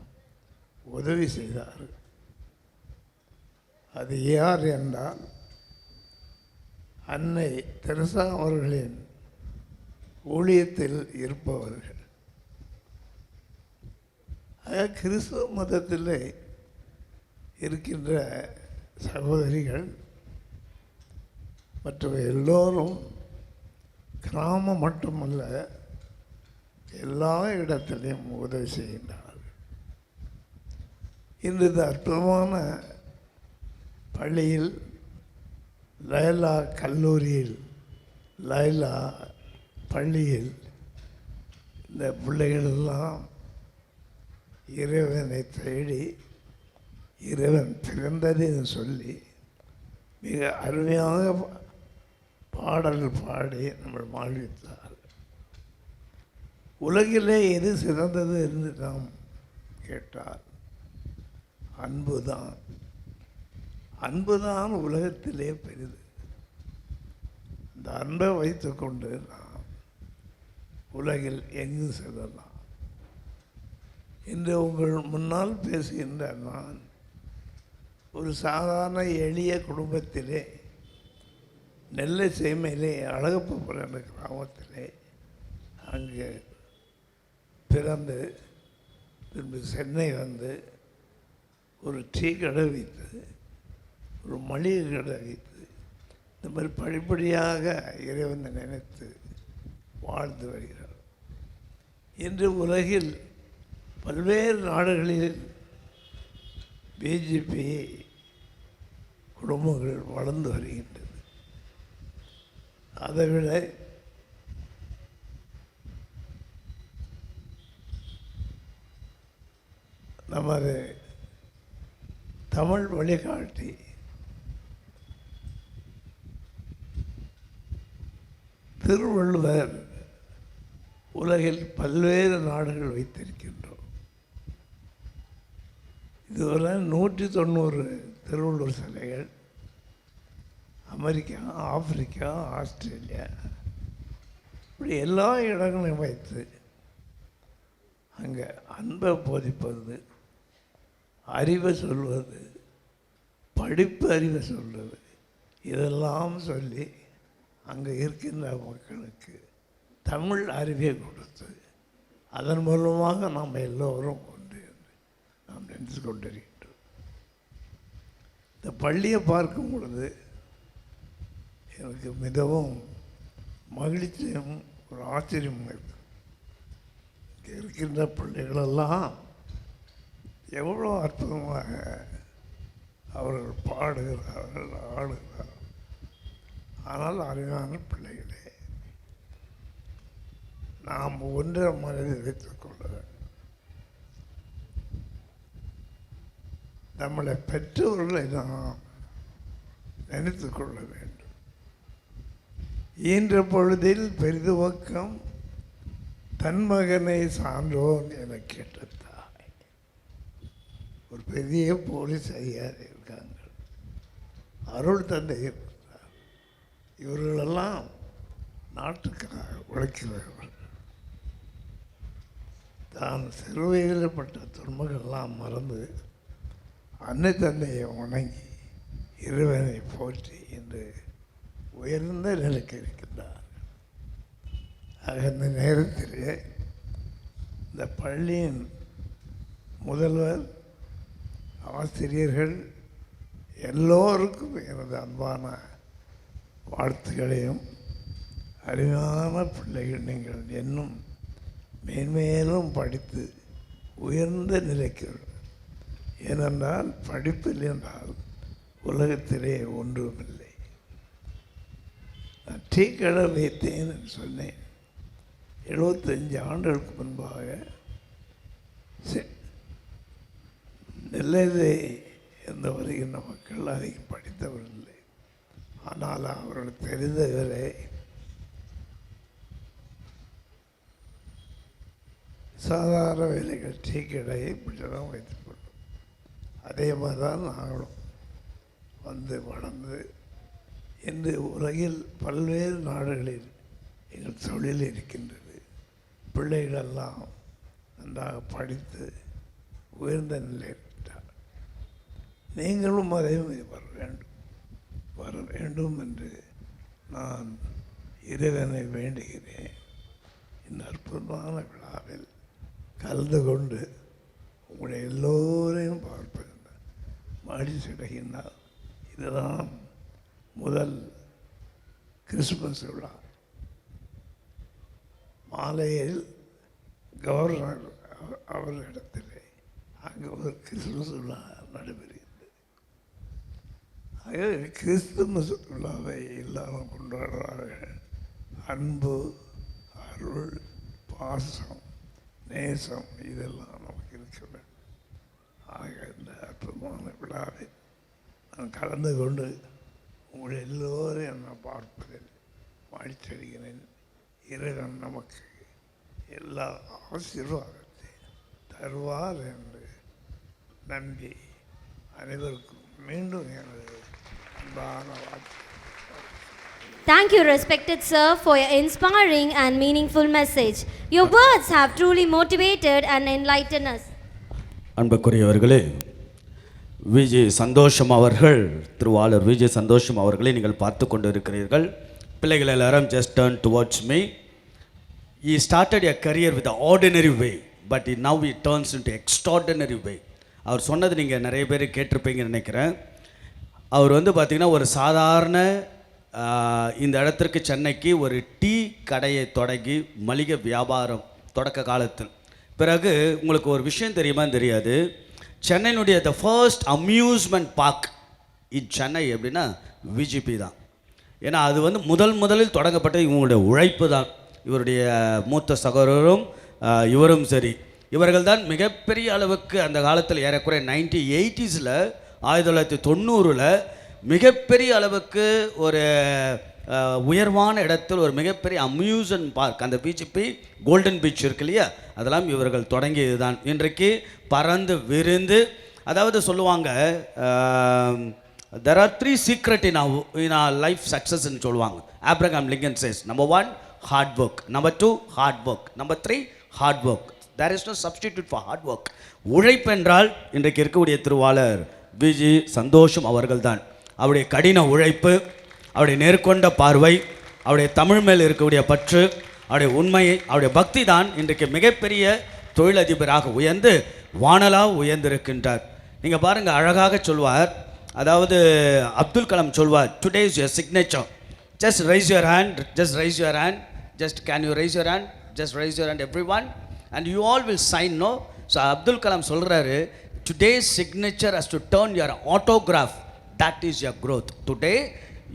உதவி செய்தார்கள். அது யார் என்றால் அன்னை தெரசா அவர்களின் ஊழியத்தில் இருப்பவர்கள். கிறிஸ்துவ மதத்தில் இருக்கின்ற சகோதரிகள் மற்ற எல்லோரும் கிராமம் மட்டுமல்ல எல்லா இடத்திலையும் உதவி செய்கின்றார்கள். இன்று இந்த அற்புதமான பள்ளியில் லைலா கல்லூரியில் லைலா பள்ளியில் இந்த பிள்ளைகளெல்லாம் இறைவனை தேடி இறைவன் பிறந்ததுன்னு சொல்லி மிக அருமையாக பாடல்கள் பாடி நம்மை வாழ்வித்தார். உலகிலே எது சிறந்தது என்று நாம் கேட்டால் அன்புதான். அன்புதான் உலகத்திலே பெரிது. இந்த அன்பை வைத்துக்கொண்டு நாம் உலகில் எங்கு செல்லலாம். இன்று உங்கள் முன்னால் பேசுகின்ற நான் ஒரு சாதாரண எளிய குடும்பத்திலே நெல்லை சேமையிலே அழகப்பபுரம் என்ற கிராமத்திலே அங்கே பிறந்து பின்பு சென்னை வந்து ஒரு டீ கடை வைத்து ஒரு மளிகை கடை வைத்து இந்த மாதிரி படிப்படியாக இறைவனை நினைத்து வாழ்ந்து வருகிறார். இன்று உலகில் பல்வேறு நாடுகளில் பிஜேபி குடும்பங்கள் வளர்ந்து வருகின்றது. அதைவிட நமது தமிழ் வழிகாட்டி திருவள்ளுவர் உலகில் பல்வேறு நாடுகள் வைத்திருக்கின்றோம். இதுவரை 190 திருவள்ளுவர் சிலைகள் அமெரிக்கா, ஆப்பிரிக்கா, ஆஸ்திரேலியா இப்படி எல்லா இடங்களையும் வைத்து அங்கே அன்பை போதிப்பது, அறிவை சொல்வது, படிப்பு அறிவை சொல்வது, இதெல்லாம் சொல்லி அங்கே இருக்கின்ற மக்களுக்கு தமிழ் அறிவை கொடுத்து அதன் மூலமாக நாம் எல்லோரும் ஒன்று என்று நாம் நினைத்து கொண்டிருக்கின்றோம். இந்த பள்ளியை பார்க்கும் பொழுது எனக்கு மிகவும் மகிழ்ச்சியும் ஒரு ஆச்சரியமும் இருக்கு. இங்கே இருக்கின்ற பிள்ளைகளெல்லாம் எவ்வளோ அற்புதமாக அவர்கள் பாடுகிறார்கள், ஆடுகிறார்கள். ஆனால் அருமையான பிள்ளைகளே, நாம் ஒன்றை மனதில் வைத்துக் கொள்ள வேண்டும். நம்மளை பெற்றோர்களை நாம் நினைத்து கொள்ள வேண்டும். ஈன்ற பொழுதில் பெரிதுவக்கம் தன் மகனை சான்றோன் என கேட்ட தாய். ஒரு பெரிய போலீஸ் ஐயார் இருக்காங்க, அருள் தந்தை இருக்கிறார். இவர்களெல்லாம் நாட்டுக்காக உழைக்கிறவர்கள். தான் சிறுவயதில் பட்ட துன்பங்கள்லாம் மறந்து அன்னை தந்தையை வணங்கி இறைவனை போற்றி என்று உயர்ந்த நிலைக்கு இருக்கின்றார். ஆக இந்த நேரத்திலே இந்த பள்ளியின் முதல்வர், ஆசிரியர்கள் எல்லோருக்கும் எனது அன்பான வாழ்த்துக்களையும், அருமையான பிள்ளைகள் நீங்கள் இன்னும் மேன்மேலும் படித்து உயர்ந்த நிலைக்கு, ஏனென்றால் படிப்பில் என்றால் உலகத்திலே ஒன்றுமில்லை. நான் டீ கடை வைத்தேன் என்று சொன்னேன். 75 ஆண்டுகளுக்கு முன்பாக நெல்லையிலே இருந்து வருகின்ற மக்கள் அதிகம் படித்தவர்கள் இல்லை. ஆனால் அவர்கள் தெரிந்தவரை சாதாரண வேலைகள் டீ கடையை இப்படி தான் வைத்துக்கொள்ளும். அதே மாதிரி தான் நாங்களும் வந்து வளர்ந்து இன்று உலகில் பல்வேறு நாடுகளில் எங்கள் தொழில் இருக்கின்றது. பிள்ளைகளெல்லாம் நன்றாக படித்து உயர்ந்த நிலையில் விட்டார். நீங்களும் அதையும் வர வேண்டும் என்று நான் இறைவனை வேண்டுகிறேன். இந்த அற்புதமான விழாவில் கலந்து கொண்டு உங்களை எல்லோரையும் பார்ப்பது மகிழ்ச்சி அடைகின்றார். இதுதான் முதல் கிறிஸ்துமஸ் விழா. மாலையில் கவர்னர் அவர்களிடத்திலே அங்கே ஒரு கிறிஸ்துமஸ் விழா நடைபெறுகிறது. ஆக கிறிஸ்துமஸ் விழாவை எல்லாரும் கொண்டாடுறார்கள். அன்பு, அருள், பாசம், நேசம் இதெல்லாம் நமக்கு இருக்க வேண்டும். ஆக இந்த அற்புதமான விழாவை நான் கலந்து கொண்டு உங்களை எல்லோரையும் நான் பார்ப்பதில் மகிழ்ச்சியடைகிறேன். இறைவன் நமக்கு எல்லா ஆசீர்வாதத்தை தருவார் என்று நம்பி அனைவருக்கும் மீண்டும் எனது அன்பான வாழ்த்து. Thank you, respected sir, for your inspiring and meaningful message. Your words have truly motivated and enlightened us. அன்புக்குரியவர்களே, விஜய் சந்தோஷம் அவர்கள், திருவாளர் விஜய் சந்தோஷம் அவர்களை நீங்கள் பார்த்து கொண்டு இருக்கிறீர்கள். பிள்ளைகள் எல்லாரும் just turn towards me. He started a career with an ordinary way, but now he turns into extraordinary way. அவர் சொன்னது நீங்கள் நிறைய பேர் கேட்டிருப்பீங்கன்னு நினைக்கிறேன். அவர் பார்த்திங்கன்னா ஒரு சாதாரண இந்த இடத்திற்கு சென்னைக்கு ஒரு டீ கடையை தொடங்கி மளிகை வியாபாரம் தொடக்க காலத்தில். பிறகு உங்களுக்கு ஒரு விஷயம் தெரியுமான்னு தெரியாது, சென்னையினுடைய the first amusement park in Chennai எப்படின்னா விஜிபி தான். ஏன்னா அது முதலில் தொடங்கப்பட்ட இவங்களுடைய உழைப்பு தான். இவருடைய மூத்த சகோதரரும் இவரும் சரி, இவர்கள் தான் மிகப்பெரிய அளவுக்கு அந்த காலத்தில் ஏறக்குறைய 1980s 1990 மிகப்பெரிய அளவுக்கு ஒரு உயர்வான இடத்தில் ஒரு மிகப்பெரிய அம்யூஸ்மெண்ட் பார்க், அந்த விஜிபி கோல்டன் பீச் இருக்கு இல்லையா, அதெல்லாம் இவர்கள் தொடங்கியது தான். இன்றைக்கு பறந்து விரிந்து, அதாவது சொல்லுவாங்க there are 3 secret in our life success ன்னு சொல்லுவாங்க. Abraham Lincoln says, number 1 hard work, number 2 hard work, number 3 hard work. There is no substitute for hard work. உழைப்பென்றால் இன்றைக்கு இருக்கக்கூடிய திருவாளர் விஜி சந்தோஷம் அவர்கள் தான். அவருடைய கடின உழைப்பு, அவருடைய நேர்கொண்ட பார்வை, அவருடைய தமிழ் மேல் இருக்கக்கூடிய பற்று, அவருடைய உண்மை, அவருடைய பக்தி தான் இன்றைக்கு மிகப்பெரிய தொழிலதிபராக உயர்ந்து வானலாக உயர்ந்திருக்கின்றார். நீங்கள் பாருங்கள், அழகாக சொல்வார். அதாவது அப்துல் கலாம் சொல்வார், today is your signature, just raise your hand, just raise your hand, just can you raise your hand, just raise your hand everyone and you all will sign. No, so Abdul Kalam சொல்கிறாரு, today's signature has to turn your autograph, that is your growth. Today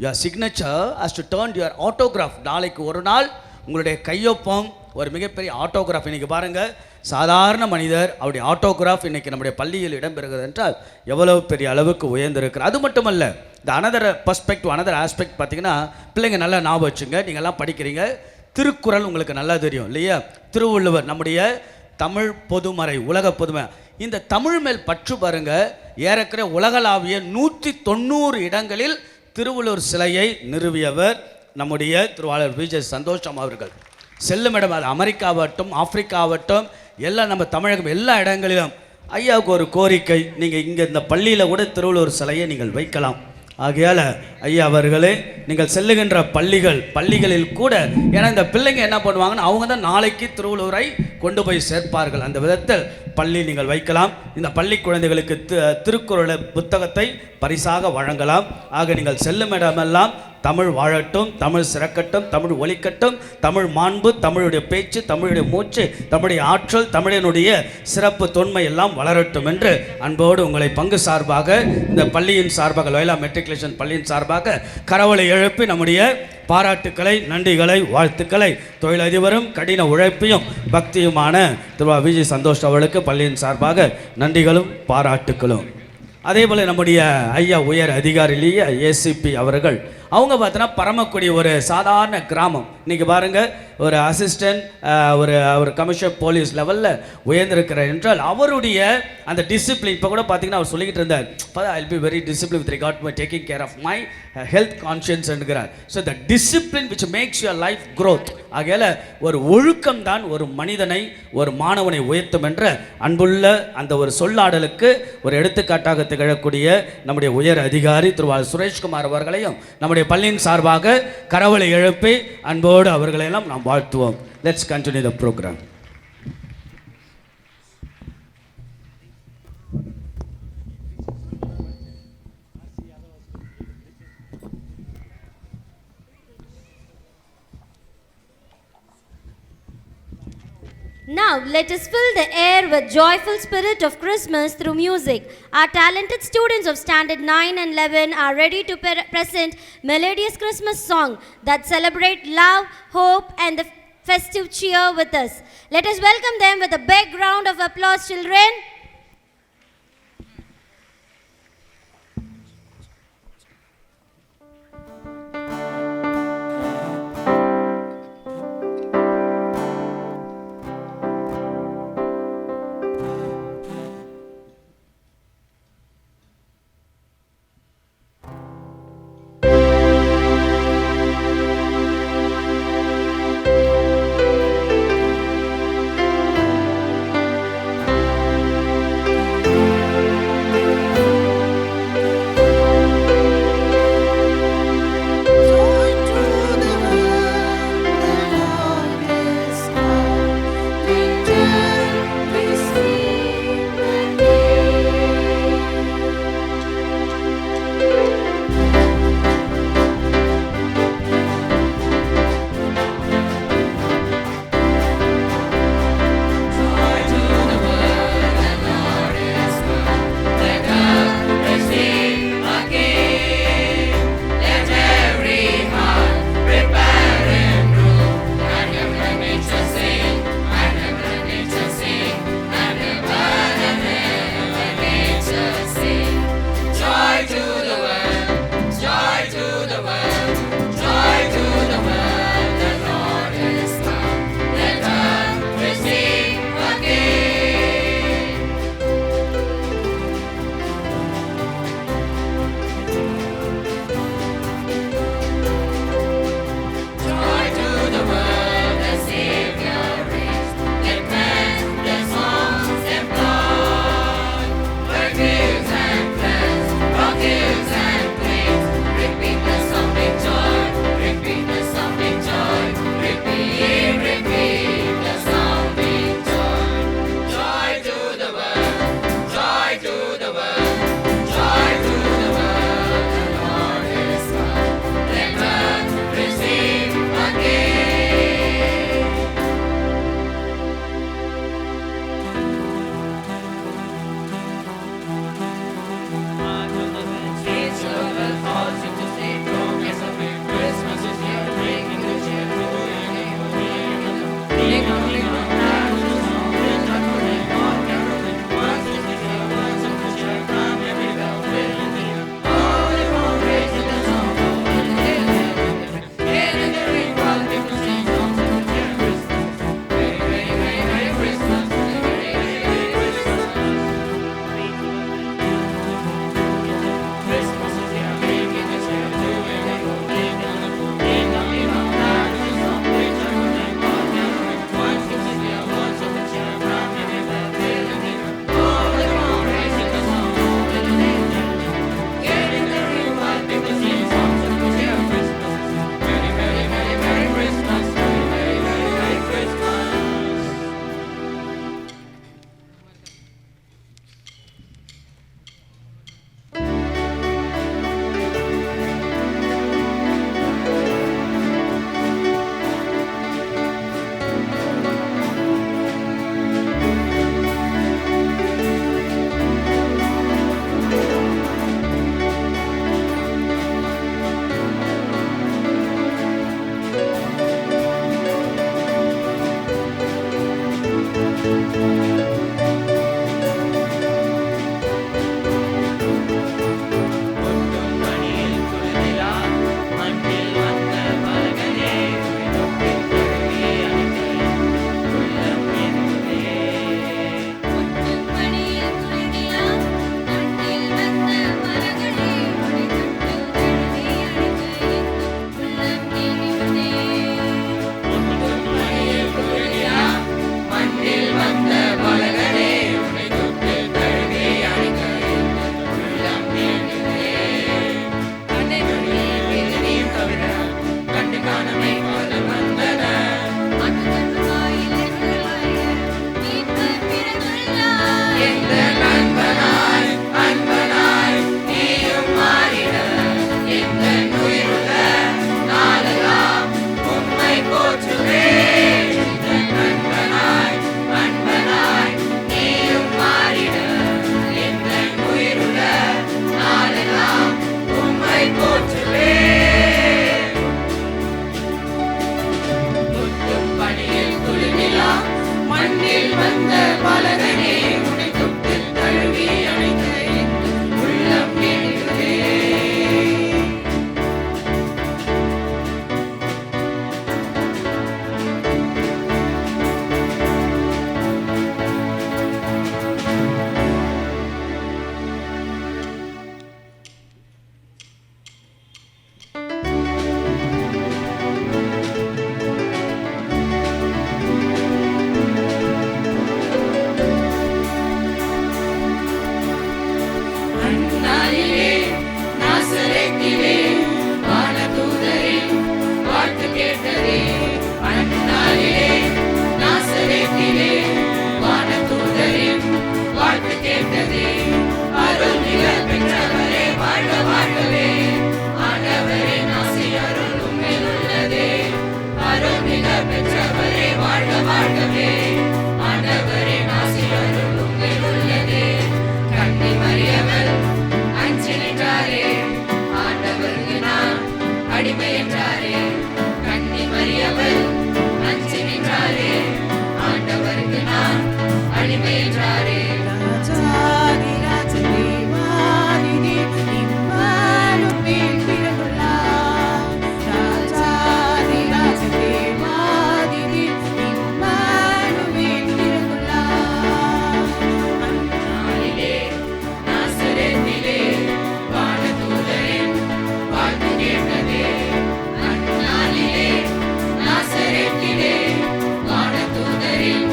your signature has to turn your autograph. நாளைக்கு ஒரு நாள் உங்களுடைய கையொப்பம் ஒரு மிகப்பெரிய ஆட்டோகிராஃப். இன்றைக்கி பாருங்கள், சாதாரண மனிதர் அவருடைய ஆட்டோகிராஃப் இன்றைக்கி நம்முடைய பள்ளியில் இடம்பெறுகிறது என்றால் எவ்வளவு பெரிய அளவுக்கு உயர்ந்திருக்கிறார். அது மட்டுமல்ல, இந்த அனதர் பர்ஸ்பெக்டிவ், அனதர் ஆஸ்பெக்ட் பார்த்திங்கன்னா, பிள்ளைங்க நல்லா ஞாபகம் வச்சுங்க, நீங்கள்லாம் படிக்கிறீங்க, திருக்குறள் உங்களுக்கு நல்லா தெரியும் இல்லையா, திருவள்ளுவர் நம்முடைய தமிழ் பொதுமறை, உலக பொதுமை, இந்த தமிழ் மேல் பற்று பாருங்கள், ஏறக்குறைய உலகளாவிய 190 இடங்களில் திருவள்ளுவர் சிலையை நிறுவியவர் நம்முடைய திருவாளர் விஜய் சந்தோஷம் அவர்கள். செல்லும் இடம் அது அமெரிக்காவட்டும் ஆப்பிரிக்காவட்டும் எல்லாம் நம்ம தமிழகம் எல்லா இடங்களிலும். ஐயாவுக்கு ஒரு கோரிக்கை, நீங்கள் இங்கே இந்த பள்ளியில் கூட திருவள்ளுவர் சிலையை நீங்கள் வைக்கலாம். ஆகையால் ஐயா அவர்களே, நீங்கள் செல்லுகின்ற பள்ளிகளில் கூட, ஏன்னா இந்த பிள்ளைங்க என்ன பண்ணுவாங்கன்னா அவங்க தான் நாளைக்கு திருவள்ளுவரை கொண்டு போய் சேர்ப்பார்கள். அந்த விதத்தில் பள்ளி நீங்கள் வைக்கலாம். இந்த பள்ளி குழந்தைகளுக்கு திருக்குறளை புத்தகத்தை பரிசாக வழங்கலாம். ஆக நீங்கள் செல்லும் இடமெல்லாம் தமிழ் வாழட்டும், தமிழ் சிறக்கட்டும், தமிழ் ஒலிக்கட்டும், தமிழ் மாண்பு, தமிழுடைய பேச்சு, தமிழுடைய மூச்சு, தமிழுடைய ஆற்றல், தமிழினுடைய சிறப்பு தொன்மை எல்லாம் வளரட்டும் என்று அன்போடு உங்களை பங்கு சார்பாக, இந்த பள்ளியின் சார்பாக, லோயலா மெட்ரிகுலேஷன் பள்ளியின் சார்பாக கரவலை எழுப்பி நம்முடைய பாராட்டுக்களை, நன்றிகளை, வாழ்த்துக்களை தொழிலதிபரும் கடின உழைப்பையும் பக்தியுமான திரு விஜய் சந்தோஷ் அவர்களுக்கு பள்ளியின் சார்பாக நன்றிகளும் பாராட்டுக்களும். அதே போல் நம்முடைய ஐயா உயர் அதிகாரிலேயே ஏசிபி அவர்கள், அவங்க பார்த்தோன்னா பரமக்குடி ஒரு சாதாரண கிராமம். இன்றைக்கி பாருங்கள், ஒரு அசிஸ்டன்ட் ஒரு கமிஷனர் போலீஸ் லெவலில் உயர்ந்திருக்கிறார் என்றால் அவருடைய அந்த டிசிப்ளின். இப்போ கூட பார்த்தீங்கன்னா அவர் சொல்லிக்கிட்டு இருந்தார், I will be very discipline with regard my taking care of my health conscience என்கிறார். So the discipline which makes your life growth. ஆகையால் ஒரு ஒழுக்கம் தான் ஒரு மனிதனை, ஒரு மாணவனை உயர்த்தும் என்ற அன்புள்ள அந்த ஒரு சொல்லாடலுக்கு ஒரு எடுத்துக்காட்டாக திகழக்கூடிய நம்முடைய உயர் அதிகாரி திரு சுரேஷ்குமார் அவர்களையும் நம்முடைய பள்ளியின் சார்பாக கரவலை எழுப்பி அன்போடு அவர்களையெல்லாம் நாம் வாழ்த்துவோம். Let's continue the program. Now, let us fill the air with joyful spirit of Christmas through music. Our talented students of Standard 9 and 11 are ready to present melodious Christmas song that celebrate love, hope, and the festive cheer with us. Let us welcome them with a big round of applause, children. வாழ்கவே ஆண்டவரின் ஆசீர்வாதம் உங்கள் உள்ளதே கன்னி மரியவள் அஞ்சி நின்றாரே ஆண்டவருக்கு நான் அடிமை என்றாரே கன்னி மரியவள் அஞ்சி நின்றாரே ஆண்டவருக்கு நான் அடிமை என்றாரே ராஜாதி ராஜனே வாணினே இம்மானுவேல் பிறந்துள்ளார் ராஜாதி ராஜனே வாணினே இம்மானுவேல் பிறந்துள்ளார் அந்நாளிலே நாசரேத்திலே வானதூதரின் வாழ்த்து கேட்டதே அந்நாளிலே நாசரேத்திலே வானதூதரின்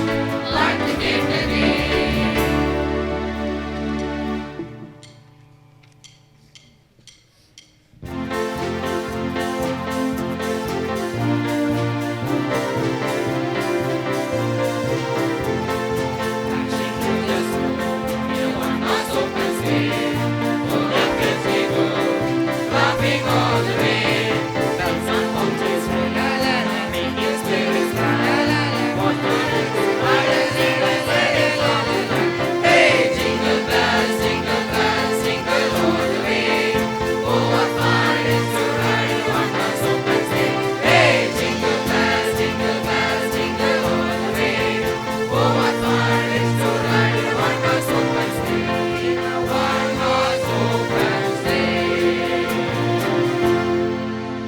வாழ்த்து கேட்டதே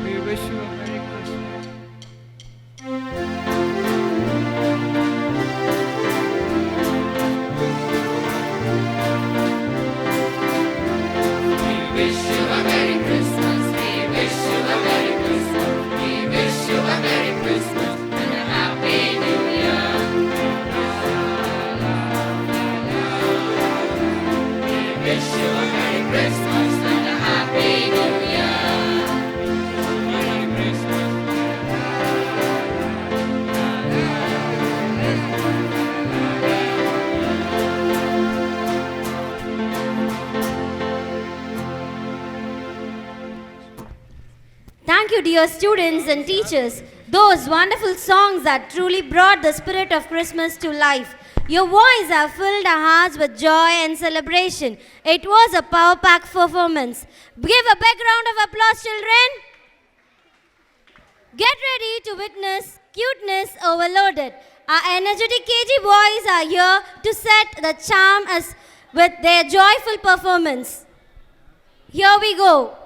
We wish you a Merry Christmas. We wish you a Merry Christmas. We wish you a Merry Christmas. We wish you a Merry Christmas and a Happy New Year. We wish you a Merry Christmas and a Happy New Year. Merry Christmas. Thank you, dear students and teachers. Those wonderful songs that truly brought the spirit of Christmas to life. Your voice have filled our hearts with joy and celebration. It was a power-packed performance. Give a big round of applause, children. Get ready to witness cuteness overloaded. Our energetic KG boys are here to set the charm as with their joyful performance. Here we go.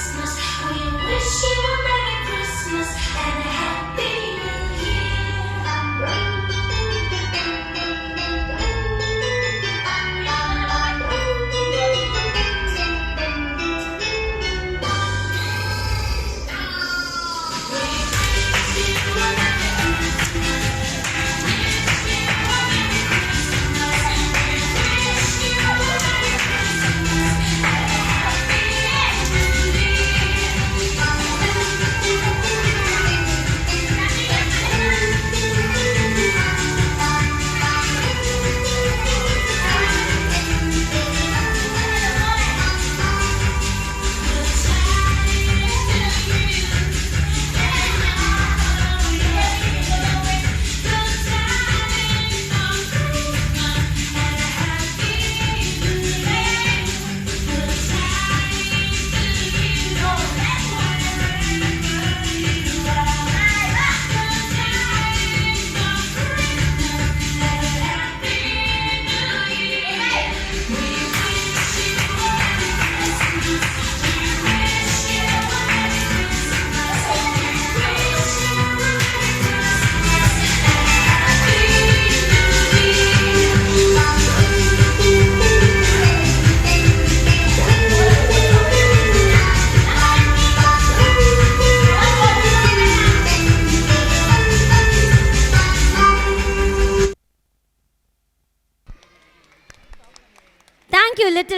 Wish you a Merry Christmas and a Happy New Year.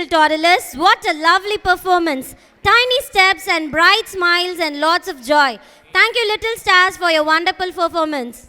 little toddlers, what a lovely performance. Tiny steps and bright smiles and lots of joy. Thank you, little stars, for your wonderful performance.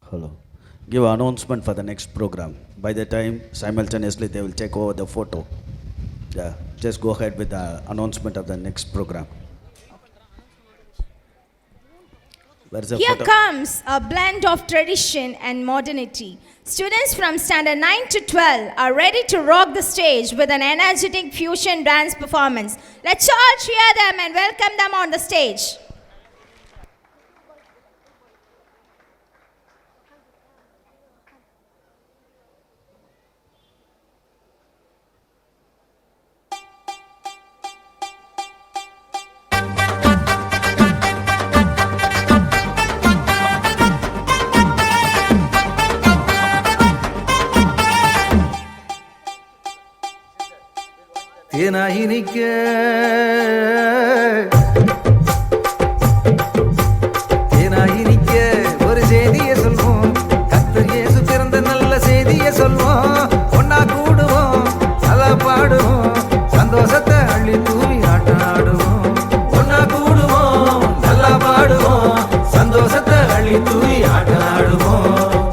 Hello. Give an announcement for the next program. By the time, simultaneously, they will take over the photo. Yeah, just go ahead with the announcement of the next program. Where's the Here photo? comes a blend of tradition and modernity. Students from standard 9 to 12 are ready to rock the stage with an energetic fusion dance performance. Let's all cheer them and welcome them on the stage. தேனாயினிக்க தேனாயினிக்க ஒரு செய்தியை சொல்வோம், கர்த்தர் இயேசு பிறந்த நல்ல செய்தியை சொல்வோம். ஒன்னா கூடுவோம், நல்லா பாடுவோம், சந்தோஷத்தை அள்ளி தூவி ஆட்டம் ஆடுவோம். ஒன்னா கூடுவோம், நல்லா பாடுவோம், சந்தோஷத்தை அள்ளி தூவி ஆட்டம் ஆடுவோம்.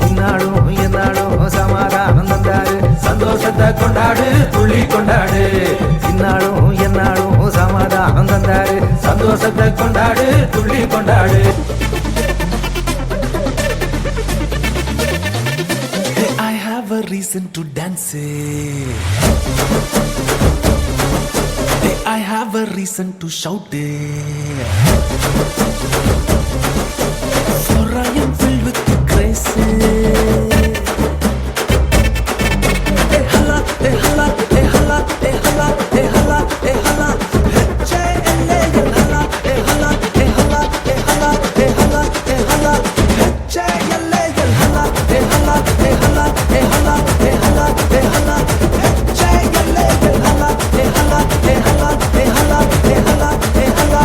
இந்நாடும் எந்நாடும் சமாதானம் தந்தாரு, சந்தோஷத்தை கொண்டாடு துள்ளி கொண்டாடு. இந்நாடும் எந்நாடும் சமாதானம் தந்தாரு, சந்தோஷத்தை கொண்டாடு துள்ளி கொண்டாடு. I have a reason to dance. I have a reason to shout. For I am filled with grace. Hey hala, hey hala, hey hala, hey hala, hey hala, hey hala. Hey hala, hey hala, hey hala, hey hala, hey hala, hey hala. Hey hala, hey hala, hey hala, hey hala, hey hala, hey hala, hey hala. Hey hala, hey hala, hey hala, hey hala, hey hala, hey hala, hey hala.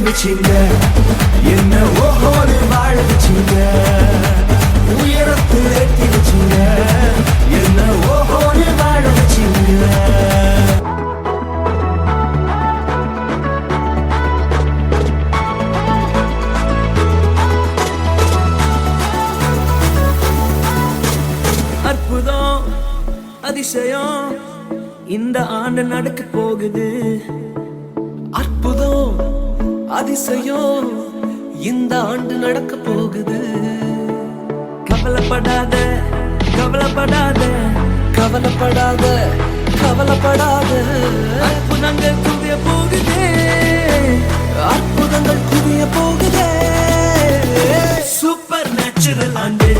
வச்சிங்க என்ன ஓஹோடு வாழ வச்சிங்க உயரத்தில் ஏற்றி வச்சிங்க என்ன ஓஹோடு வாழ வச்சிங்க அற்புதம் அதிசயம் இந்த ஆண்டு நடக்க போகுது அற்புதம் அதிசயம் இந்த ஆண்டு நடக்க போகுது கவலைப்படாத கவலைப்படாத கவலைப்படாத கவலைப்படாத அற்புதங்கள் குவிய போகுதே அற்புதங்கள் குவிய போகுதே சூப்பர் நேச்சுரல் ஆண்டு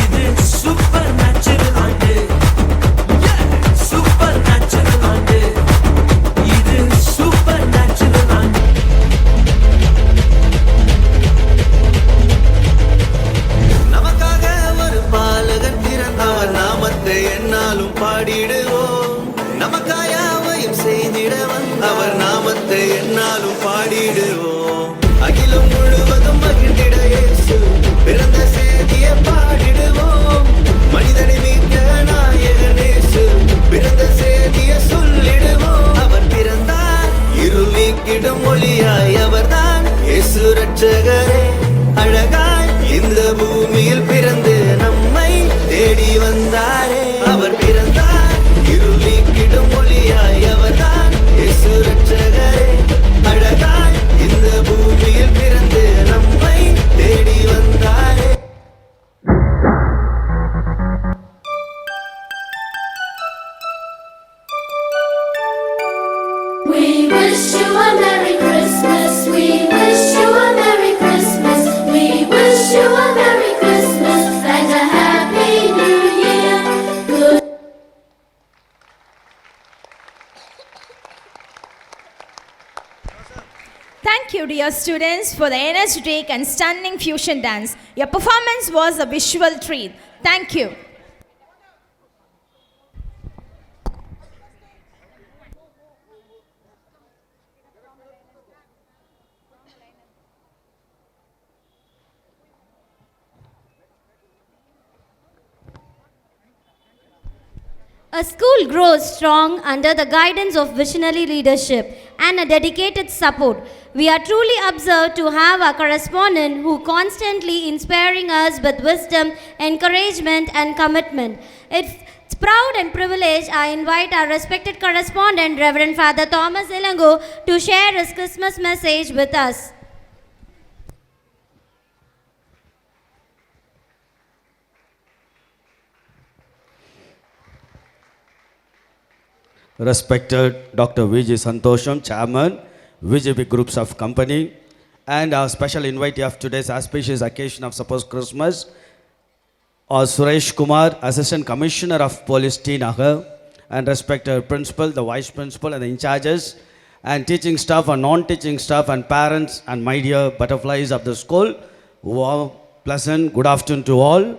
இது சூப்பர் நேச்சுரல் ஆண்டு சூப்பர் நேச்சுரல் ஆண்டு இது you, dear students, for the energetic and stunning fusion dance. Your performance was a visual treat. Thank you. A school grows strong under the guidance of visionary leadership and a dedicated support. We are truly observed to have a correspondent who constantly inspiring us with wisdom, encouragement and commitment. It's proud and privilege I invite our respected correspondent, Reverend Father Thomas Ilango, to share his Christmas message with us. Respected Dr. V.G. Santosham, Chairman, VJP Groups of Company, and our special invitee of today's auspicious occasion of supposed Christmas, Suresh Kumar, Assistant Commissioner of Police, T. Nagar, and respected Principal, the Vice Principal, and the in-charges, and teaching staff and non-teaching staff, and parents, and my dear butterflies of the school. Wow, pleasant good afternoon to all.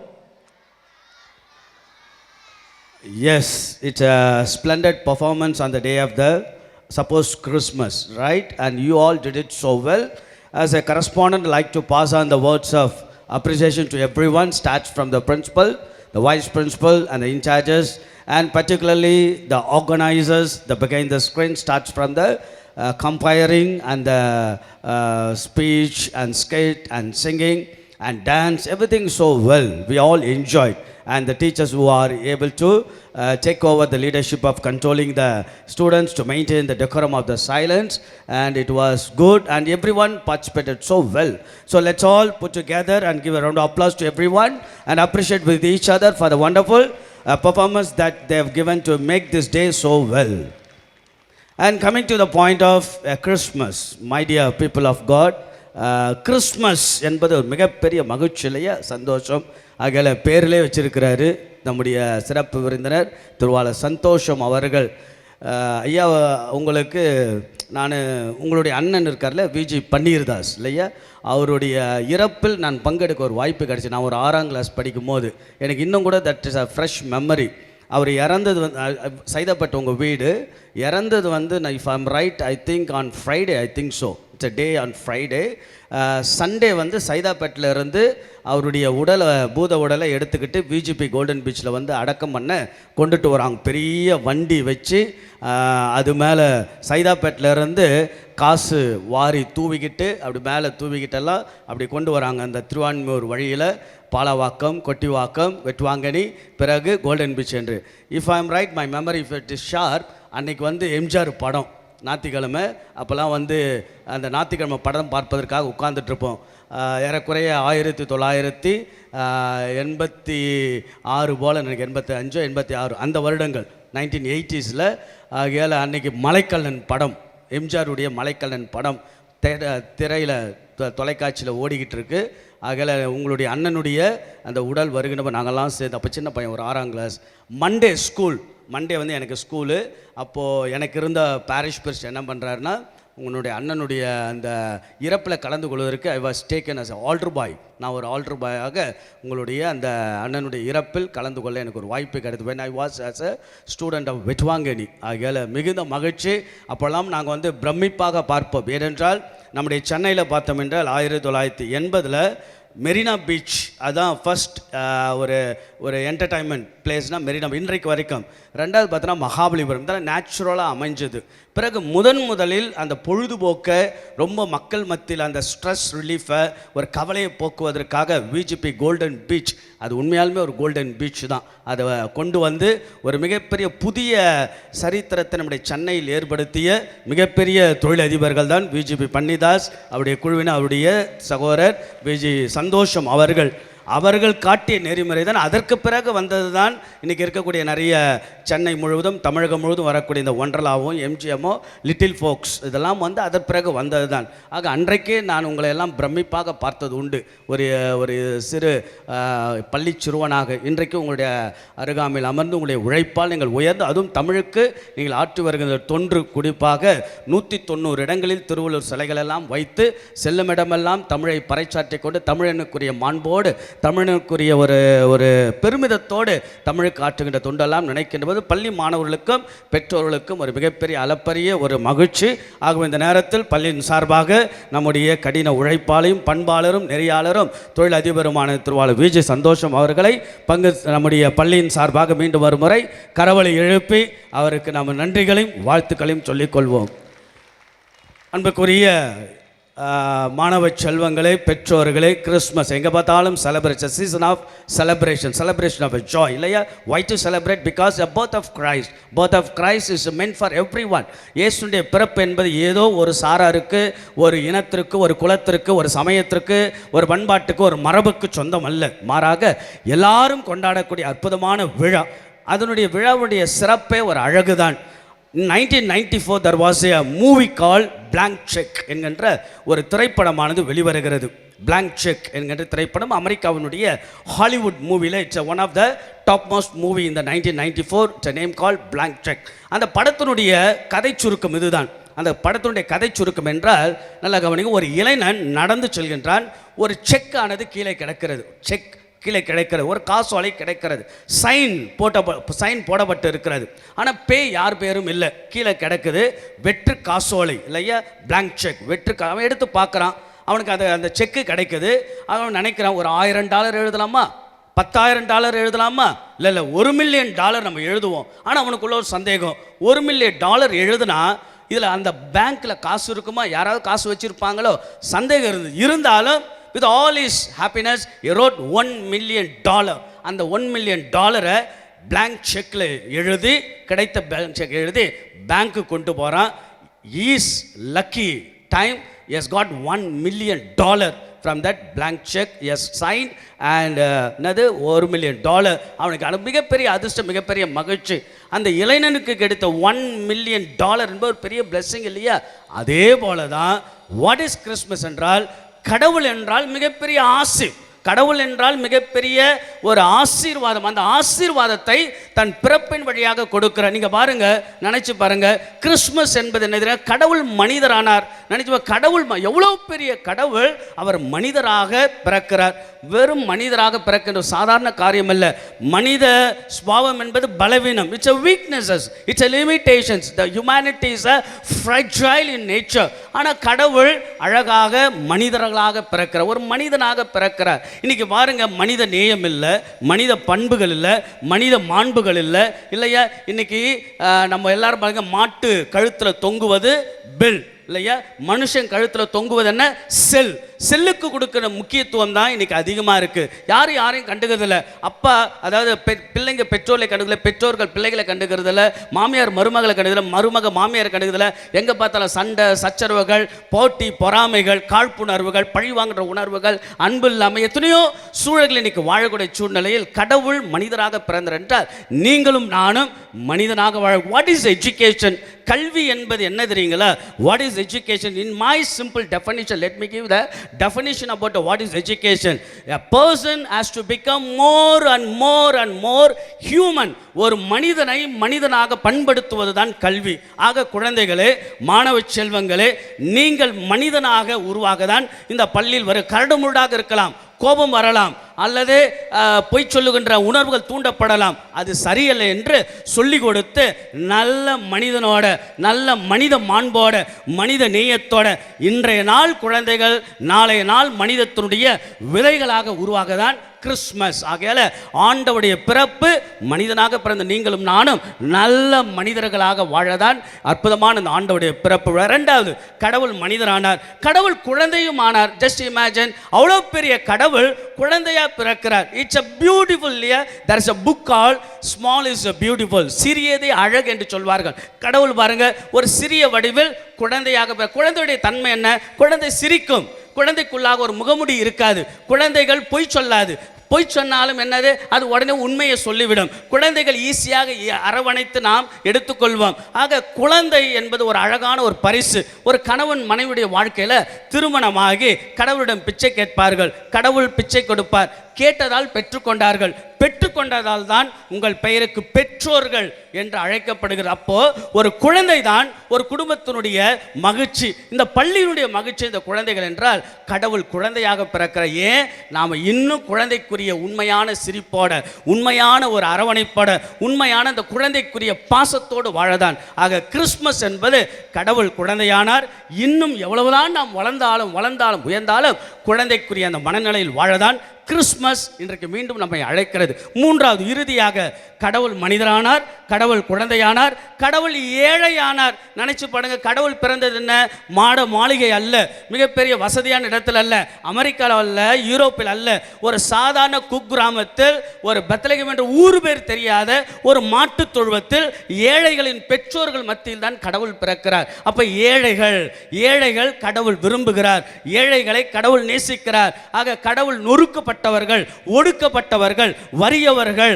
Yes, it's a splendid performance on the day of the supposed Christmas, right? And you all did it so well. As a correspondent, I'd like to pass on the words of appreciation to everyone. Starts from the principal, the vice principal, and the in-charges, and particularly the organizers. The behind the screen starts from the compiling and the speech and skit and singing and dance. Everything so well. We all enjoyed. And the teachers who are able to take over the leadership of controlling the students to maintain the decorum of the silence, and it was good, and everyone participated so well. So let's all put together and give a round of applause to everyone and appreciate with each other for the wonderful performance that they have given to make this day so well. And coming to the point of Christmas, my dear people of God, Christmas என்பது ஒரு மிகப்பெரிய மகிழ்ச்சி இல்லையா, சந்தோஷம். ஆகல பேரிலே வச்சிருக்கிறாரு நம்முடைய சிறப்பு விருந்தினர் திருவாளர் சந்தோஷம் அவர்கள். ஐயா, உங்களுக்கு நான் உங்களுடைய அண்ணன் இருக்கார்ல விஜி பன்னீர்தாஸ் இல்லையா, அவருடைய இறப்பில் நான் பங்கெடுக்க ஒரு வாய்ப்பு கிடச்சி. நான் ஒரு 6ஆம் கிளாஸ் படிக்கும் போது எனக்கு இன்னும் கூட that is a fresh memory. அவர் இறந்தது சைதாப்பட்டு உங்கள் வீடு இறந்தது நான் if I'm right I think on Friday, I think so it's a day on Friday. Sunday சைதாப்பேட்டில் இருந்து அவருடைய உடலை பூத உடலை எடுத்துக்கிட்டு விஜிபி கோல்டன் பீச்சில் அடக்கம் பண்ண கொண்டுட்டு வராங்க. பெரிய வண்டி வச்சு அது மேலே சைதாப்பேட்டில் இருந்து காசு வாரி தூவிக்கிட்டு அப்படி மேலே தூவிக்கிட்டெல்லாம் அப்படி கொண்டு வராங்க. அந்த திருவான்மியூர் வழியில் பாலவாக்கம், கொட்டிவாக்கம், வெட்டுவாங்கனி, பிறகு கோல்டன் பீச் என்று. If I am right my memory if it is sharp, அன்றைக்கி எம்ஜிஆர் படம் ஞாயிற்றுக்கிழமை, அப்போல்லாம் அந்த ஞாயிற்றுக்கிழமை படம் பார்ப்பதற்காக உட்கார்ந்துட்ருப்போம். ஏறக்குறைய 1986 போல் எனக்கு 85 86 அந்த வருடங்கள் 1980s. ஆகையால் அன்றைக்கி மலைக்கல்லன் படம், எம்ஜிஆருடைய மலைக்கல்லன் படம் திரையில் தொலைக்காட்சியில் ஓடிக்கிட்டு இருக்கு. ஆகல உங்களுடைய அண்ணனுடைய அந்த உடல் வருகின்றப்ப நாங்கள்லாம் சேர்ந்து, அப்போ சின்ன பையன் ஒரு 6ஆம் கிளாஸ், மண்டே ஸ்கூல், மண்டே எனக்கு ஸ்கூலு. அப்போது எனக்கு இருந்த பாரிஷ் பிரிஸ்ட் என்ன பண்ணுறாருன்னா, உங்களுடைய அண்ணனுடைய அந்த இறப்பில் கலந்து கொள்வதற்கு I was taken as altar boy. நான் ஒரு ஆல்டர் பாயாக உங்களுடைய அந்த அண்ணனுடைய இறப்பில் கலந்து கொள்ள எனக்கு ஒரு வாய்ப்பு கிடைத்தது. when I was as a student of வெட்டுவாங்கனி. ஆகையால் மிகுந்த மகிழ்ச்சி. அப்போல்லாம் நாங்கள் பிரமிப்பாக பார்ப்போம். ஏனென்றால் நம்முடைய சென்னையில் பார்த்தோம் என்றால் 1980 மெரினா பீச் அதுதான் ஃபஸ்ட் ஒரு என்டர்டைன்மெண்ட் பிளேஸ்னால் மெரினா. இன்றைக்கு வரைக்கும். ரெண்டாவது பார்த்தோன்னா மகாபலிபுரம் தான் நேச்சுரலாக அமைஞ்சது. பிறகு முதலில் அந்த பொழுதுபோக்கை ரொம்ப மக்கள் மத்தியில் அந்த ஸ்ட்ரெஸ் ரிலீஃபை ஒரு கவலையை போக்குவதற்காக விஜிபி கோல்டன் பீச், அது உண்மையாலுமே ஒரு கோல்டன் பீச் தான், அதை கொண்டு ஒரு மிகப்பெரிய புதிய சரித்திரத்தை நம்முடைய சென்னையில் ஏற்படுத்திய மிகப்பெரிய தொழிலதிபர்கள் தான் விஜிபி பன்னிதாஸ், அவருடைய குழுவினர், அவருடைய சகோதரர் விஜி சந்தோஷம் அவர்கள். அவர்கள் காட்டிய நெறிமுறை தான். அதற்கு பிறகு வந்தது தான் இன்றைக்கி இருக்கக்கூடிய நிறைய சென்னை முழுவதும் தமிழகம் முழுவதும் வரக்கூடிய இந்த ஒண்டர்லாவும் எம்ஜிஎம்மோ லிட்டில் ஃபோக்ஸ் இதெல்லாம் வந்து அதற்கு பிறகு வந்தது தான். ஆக அன்றைக்கே நான் உங்களை எல்லாம் பிரமிப்பாக பார்த்தது உண்டு. ஒரு சிறு பள்ளி சிறுவனாக இன்றைக்கு உங்களுடைய அருகாமையில் அமர்ந்து உங்களுடைய உழைப்பால் நீங்கள் உயர்ந்து, அதுவும் தமிழுக்கு நீங்கள் ஆற்றி வருகின்ற தொன்று குறிப்பாக 190 இடங்களில் திருவள்ளுவர் சிலைகளெல்லாம் வைத்து செல்லுமிடமெல்லாம் தமிழை பறைச்சாற்றி கொண்டு தமிழனுக்குரிய மாண்போடு தமிழனுக்குரிய ஒரு பெருமிதத்தோடு தமிழுக்கு ஆற்றுகின்ற தொண்டெல்லாம் நினைக்கின்ற போது பள்ளி மாணவர்களுக்கும் பெற்றோர்களுக்கும் ஒரு மிகப்பெரிய அளப்பரிய ஒரு மகிழ்ச்சி. ஆகவே இந்த நேரத்தில் பள்ளியின் சார்பாக நம்முடைய கடின உழைப்பாளையும் பண்பாளரும் நெறியாளரும் தொழில் அதிபருமான திருவாளர் விஜி சந்தோஷம் அவர்களை நம்முடைய பள்ளியின் சார்பாக மீண்டும் வரும் முறை கரவொலி எழுப்பி அவருக்கு நாம் நன்றிகளையும் வாழ்த்துக்களையும் சொல்லிக்கொள்வோம். அன்புக்குரிய மாணவ செல்வங்களே, பெற்றோர்களே, கிறிஸ்மஸ் எங்கே பார்த்தாலும் celebration, season of celebration of joy இல்லையா? Why to celebrate? Because a birth of Christ is meant for everyone. இயேசுடைய பிறப்பு என்பது ஏதோ ஒரு சாராருக்கு, ஒரு இனத்திற்கு, ஒரு குலத்திற்கு, ஒரு சமயத்திற்கு, ஒரு பண்பாட்டுக்கு, ஒரு மரபுக்கு சொந்தம் அல்ல. மாறாக எல்லாரும் கொண்டாடக்கூடிய அற்புதமான விழா. அதனுடைய விழாவுடைய சிறப்பே ஒரு அழகுதான். In 1994 there was a movie called Blank Check என்கின்ற ஒரு திரைப்படமானது வெளிவருகிறது. Blank Check என்கின்ற திரைப்படம் அமெரிக்காவினுடைய ஹாலிவுட் மூவியில் it's one of the top most movie இந்த 1994. Its name call Blank Check. அந்த படத்தினுடைய கதை சுருக்கம் இதுதான். அந்த படத்தினுடைய கதை சுருக்கம் என்றால் நல்லா கவனிங்க, ஒரு இளைஞன் நடந்து செல்கின்றான், ஒரு செக் ஆனது கீழே கிடக்கிறது, செக் கீழே கிடைக்கிறது, ஒரு காசோலை கிடைக்கிறது, சைன் போடப்பட்டு இருக்கிறது. ஆனால் யார் பேரும் இல்லை, கீழே கிடக்குது, வெற்று காசோலை இல்லையா, பிளாங்க் செக், அவன் எடுத்து பார்க்குறான், அவனுக்கு அந்த செக்கு கிடைக்குது. அவன் நினைக்கிறான், ஒரு $1000 எழுதலாமா, $10,000 எழுதலாமா, இல்லை $1 மில்லியன் நம்ம எழுதுவோம். ஆனால் அவனுக்குள்ள ஒரு சந்தேகம், $1 மில்லியன் எழுதுனா இதில் அந்த பேங்க்கில் காசு இருக்குமா, யாராவது காசு வச்சுருப்பாங்களோ சந்தேகம் இருந்தாலும் with all his happiness he wrote $1 million. அந்த $1 million blank செக்கில் எழுதி, கிடைத்த blank செக் எழுதி பேங்க்கு கொண்டு போகிறான். Is lucky time he has got $1 million from that blank check he has signed and என்னது $1 million. அவனுக்கு மிகப்பெரிய அதிர்ஷ்டம், மிகப்பெரிய மகிழ்ச்சி. அந்த இளைஞனுக்கு கிடைத்த $1 million என்பது ஒரு பெரிய பிளெஸிங் இல்லையா? அதே போல தான் வாட் இஸ் கிறிஸ்மஸ் என்றால், கடவுள் என்றால் மிகப்பெரிய ஆசி, கடவுள் என்றால் மிகப்பெரிய ஒரு ஆசீர்வாதம். அந்த ஆசீர்வாதத்தை தன் பிறப்பின் வழியாக கொடுக்கிறார். நீங்கள் பாருங்க, நினைச்சு பாருங்க, கிறிஸ்மஸ் என்பது என்ன? கடவுள் மனிதரானார். நினைச்சு கடவுள் எவ்வளோ பெரிய கடவுள், அவர் மனிதராக பிறக்கிறார். வெறும் மனிதராக பிறக்கின்ற சாதாரண காரியம் அல்ல. மனித சுபாவம் என்பது பலவீனம், it's a weaknesses, it's a limitations. The humanity is a fragile in nature. ஆனால் கடவுள் அழகாக மனிதர்களாக பிறக்கிறார், ஒரு மனிதனாக பிறக்கிறார். இன்னைக்கு பாருங்க, மனித நேயம் இல்லை, மனித பண்புகள் இல்லை, மனித மாண்புகள் இல்லை இல்லையா? இன்னைக்கு நம்ம எல்லாரும் பாருங்க, மாட்டு கழுத்தில் தொங்குவது பெல் இல்லையா, மனுஷன் கழுத்தில் தொங்குவது என்ன? செல்லுக்கு கொடுக்குற முக்கியத்துவம் தான் இன்னைக்கு அதிகமாக இருக்குது. யாரையும் கண்டுக்கிறதில்ல. அப்பா அதாவது பிள்ளைங்க பெற்றோர்களை கண்டுக்கல, பெற்றோர்கள் பிள்ளைகளை கண்டுக்கிறதில்ல, மாமியார் மருமகளை கண்டுக்கிறதில்ல, மருமக மாமியார் கண்டுக்கிறதில்ல. எங்கே பார்த்தாலும் சண்டை சச்சரவுகள், போட்டி பொறாமைகள், காழ்ப்புணர்வுகள், பழி வாங்குகிற உணர்வுகள், அன்பு இல்லாமல் எத்தனையோ சூழல்கள் இன்னைக்கு வாழக்கூடிய சூழ்நிலையில் கடவுள் மனிதராக பிறந்தார் என்றால் நீங்களும் நானும் மனிதனாக வாழ. What is education? கல்வி என்பது என்ன தெரியுங்களா? What is education? In my simple definition, let me give the definition about what is education. A person has to become more and more human. ஒரு மனிதனை மனிதனாக பண்படுத்துவதுதான் கல்வி. ஆக குழந்தைகளே, மாணவ செல்வங்களே, நீங்கள் மனிதனாக உருவாக தான் இந்த பள்ளியில் வர. கரடுமுரடாக இருக்கலாம், கோபம் வரலாம், அல்லது பொய் சொல்லுகின்ற உணர்வுகள் தூண்டப்படலாம், அது சரியல்ல என்று சொல்லி கொடுத்து நல்ல மனிதனோட, நல்ல மனித மாண்போட, மனித நேயத்தோட இன்றைய நாள் குழந்தைகள் நாளைய நாள் மனிதத்தினுடைய விதைகளாக உருவாக தான் கிறிஸ்மஸ். ஆகையால ஆண்டவருடைய பிறப்பு, மனிதனாக பிறந்த நீங்களும் நானும் நல்ல மனிதர்களாக வாழதான் அற்புதமான இந்த ஆண்டவருடைய பிறப்பு. இரண்டாவது, கடவுள் மனிதரானார், கடவுள் குழந்தையும் ஆனார். ஜஸ்ட் இமேஜின், அவ்வளோ பெரிய கடவுள் குழந்தையா பிறக்கிறார். இட்ஸ் a beautiful, இல்லையா? there is a book called small is a beautiful, சிறியதே அழகு என்று சொல்வார்கள். கடவுள் பாருங்க, ஒரு சிறிய வடிவில் குழந்தையாக. குழந்தையுடைய தன்மை என்ன? குழந்தை சிரிக்கும், குழந்தைக்குள்ளாக ஒரு முகமுடி இருக்காது, குழந்தைகள் பொய் சொல்லாது, பொய் சொன்னாலும் என்னது, அது உடனே உண்மையை சொல்லிவிடும். குழந்தைகள் ஈஸியாக அரவணைத்து நாம் எடுத்துக்கொள்வோம். ஆக குழந்தை என்பது ஒரு அழகான ஒரு பரிசு. ஒரு கணவன் மனைவியுடைய வாழ்க்கையில் திருமணமாகி கடவுளிடம் பிச்சை கேட்பார்கள், கடவுள் பிச்சை கொடுப்பார். கேட்டதால் பெற்றுக்கொண்டார்கள், பெற்றுக்கொண்டதால் தான் உங்கள் பெயருக்கு பெற்றோர்கள் என்று அழைக்கப்படுகிறது. அப்போ ஒரு குழந்தை தான் ஒரு குடும்பத்தினுடைய மகிழ்ச்சி. இந்த பள்ளியினுடைய மகிழ்ச்சி இந்த குழந்தைகள் என்றால் கடவுள் குழந்தையாக பிறக்கிற. ஏன் நாம் இன்னும் குழந்தைக்குரிய உண்மையான சிரிப்போட, உண்மையான ஒரு அரவணைப்போட, உண்மையான இந்த குழந்தைக்குரிய பாசத்தோடு வாழதான். ஆக கிறிஸ்மஸ் என்பது கடவுள் குழந்தையானார். இன்னும் எவ்வளவுதான் நாம் வளர்ந்தாலும் உயர்ந்தாலும் குழந்தைக்குரிய அந்த மனநிலையில் வாழதான் கிறிஸ்மஸ் இன்றைக்கு மீண்டும் நம்மை அழைக்கிறது. மூன்றாவது, இறுதியாக கடவுள் மனிதரானார், கடவுள் குழந்தையானார், கடவுள் ஏழையானார். நினைச்சு பாருங்க, கடவுள் பிறந்தது என்ன, மாட மாளிகை அல்ல, மிகப்பெரிய வசதியான இடத்தில் அல்ல, அமெரிக்காவில் அல்ல, யூரோப்பில் அல்ல, ஒரு சாதாரண குக்கிராமத்தில், ஒரு பெத்லகேம் என்ற ஊர் பேர் தெரியாத ஒரு மாட்டுத் தொழுவத்தில் ஏழைகளின் பெற்றோர்கள் மத்தியில் தான் கடவுள் பிறக்கிறார். அப்ப ஏழைகள் கடவுள் விரும்புகிறார், ஏழைகளை கடவுள் நேசிக்கிறார். ஆக கடவுள் நொறுக்கப்பட்டவர்கள், ஒடுக்கப்பட்டவர்கள், வறியவர்கள்,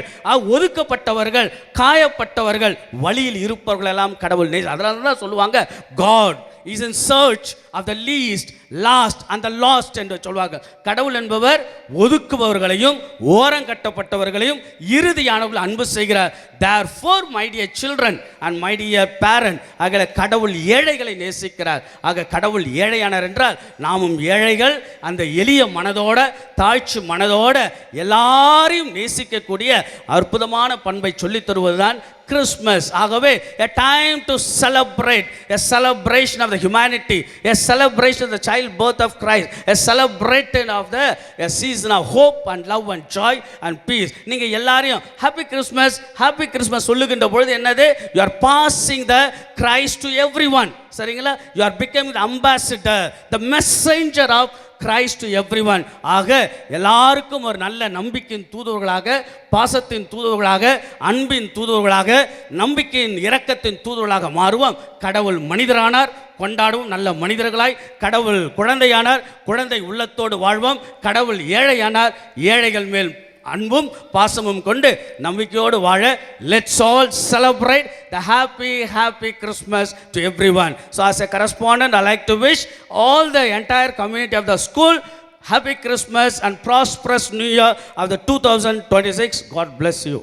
ஒதுக்கப்பட்டவர்கள், காயப்பட்டவர்கள், வழியில் இருப்பவர்கள் எல்லாம் கடவுள் அதனால தான் சொல்லுவாங்க, God is in search of the least, last and the lost என்று சொல்வாங்க. கடவுள் என்பவர் ஒதுக்குபவர்களையும் ஓரங்கட்டப்பட்டவர்களையும் இறுதியானவர்கள் அன்பு செய்கிறார். Therefore my dear children and my dear parent, ஆக கடவுள் ஏழைகளை நேசிக்கிறார். ஆக கடவுள் ஏழையானார் என்றால் நாமும் ஏழைகள். அந்த எளிய மனதோட, தாழ்ச்சி மனதோட எல்லாரையும் நேசிக்கக்கூடிய அற்புதமான பண்பை சொல்லித் தருவதுதான் கிறிஸ்மஸ். ஆகவே a time to celebrate, a celebration of the humanity, a celebration of the child birth of Christ, a celebration of the a season of hope and love and joy and peace. நீங்க எல்லாரையும் happy Christmas சொல்லுகின்ற பொழுது என்னது, you are passing the Christ to everyone. சரிங்களா? you are becoming the ambassador, the messenger of Christ to everyone. ஆக எல்லாருக்கும் ஒரு நல்ல நம்பிக்கையின் தூதுவர்களாக, பாசத்தின் தூதுவர்களாக, அன்பின் தூதுவர்களாக, நம்பிக்கையின் இரக்கத்தின் தூதுவர்களாக மாறுவோம். கடவுள் மனிதரானார், கொண்டாடுவோம் நல்ல மனிதர்களாய். கடவுள் குழந்தையானார், குழந்தை உள்ளத்தோடு வாழ்வோம். கடவுள் ஏழையானார், ஏழைகள் மேல் அன்பும் பாசமும் கொண்டு நம்பிக்கையோடு வாழ. Let's all celebrate the happy Christmas to everyone. So as a correspondent, I like to wish all the entire community of the school happy Christmas and prosperous New Year of the 2026. God bless you.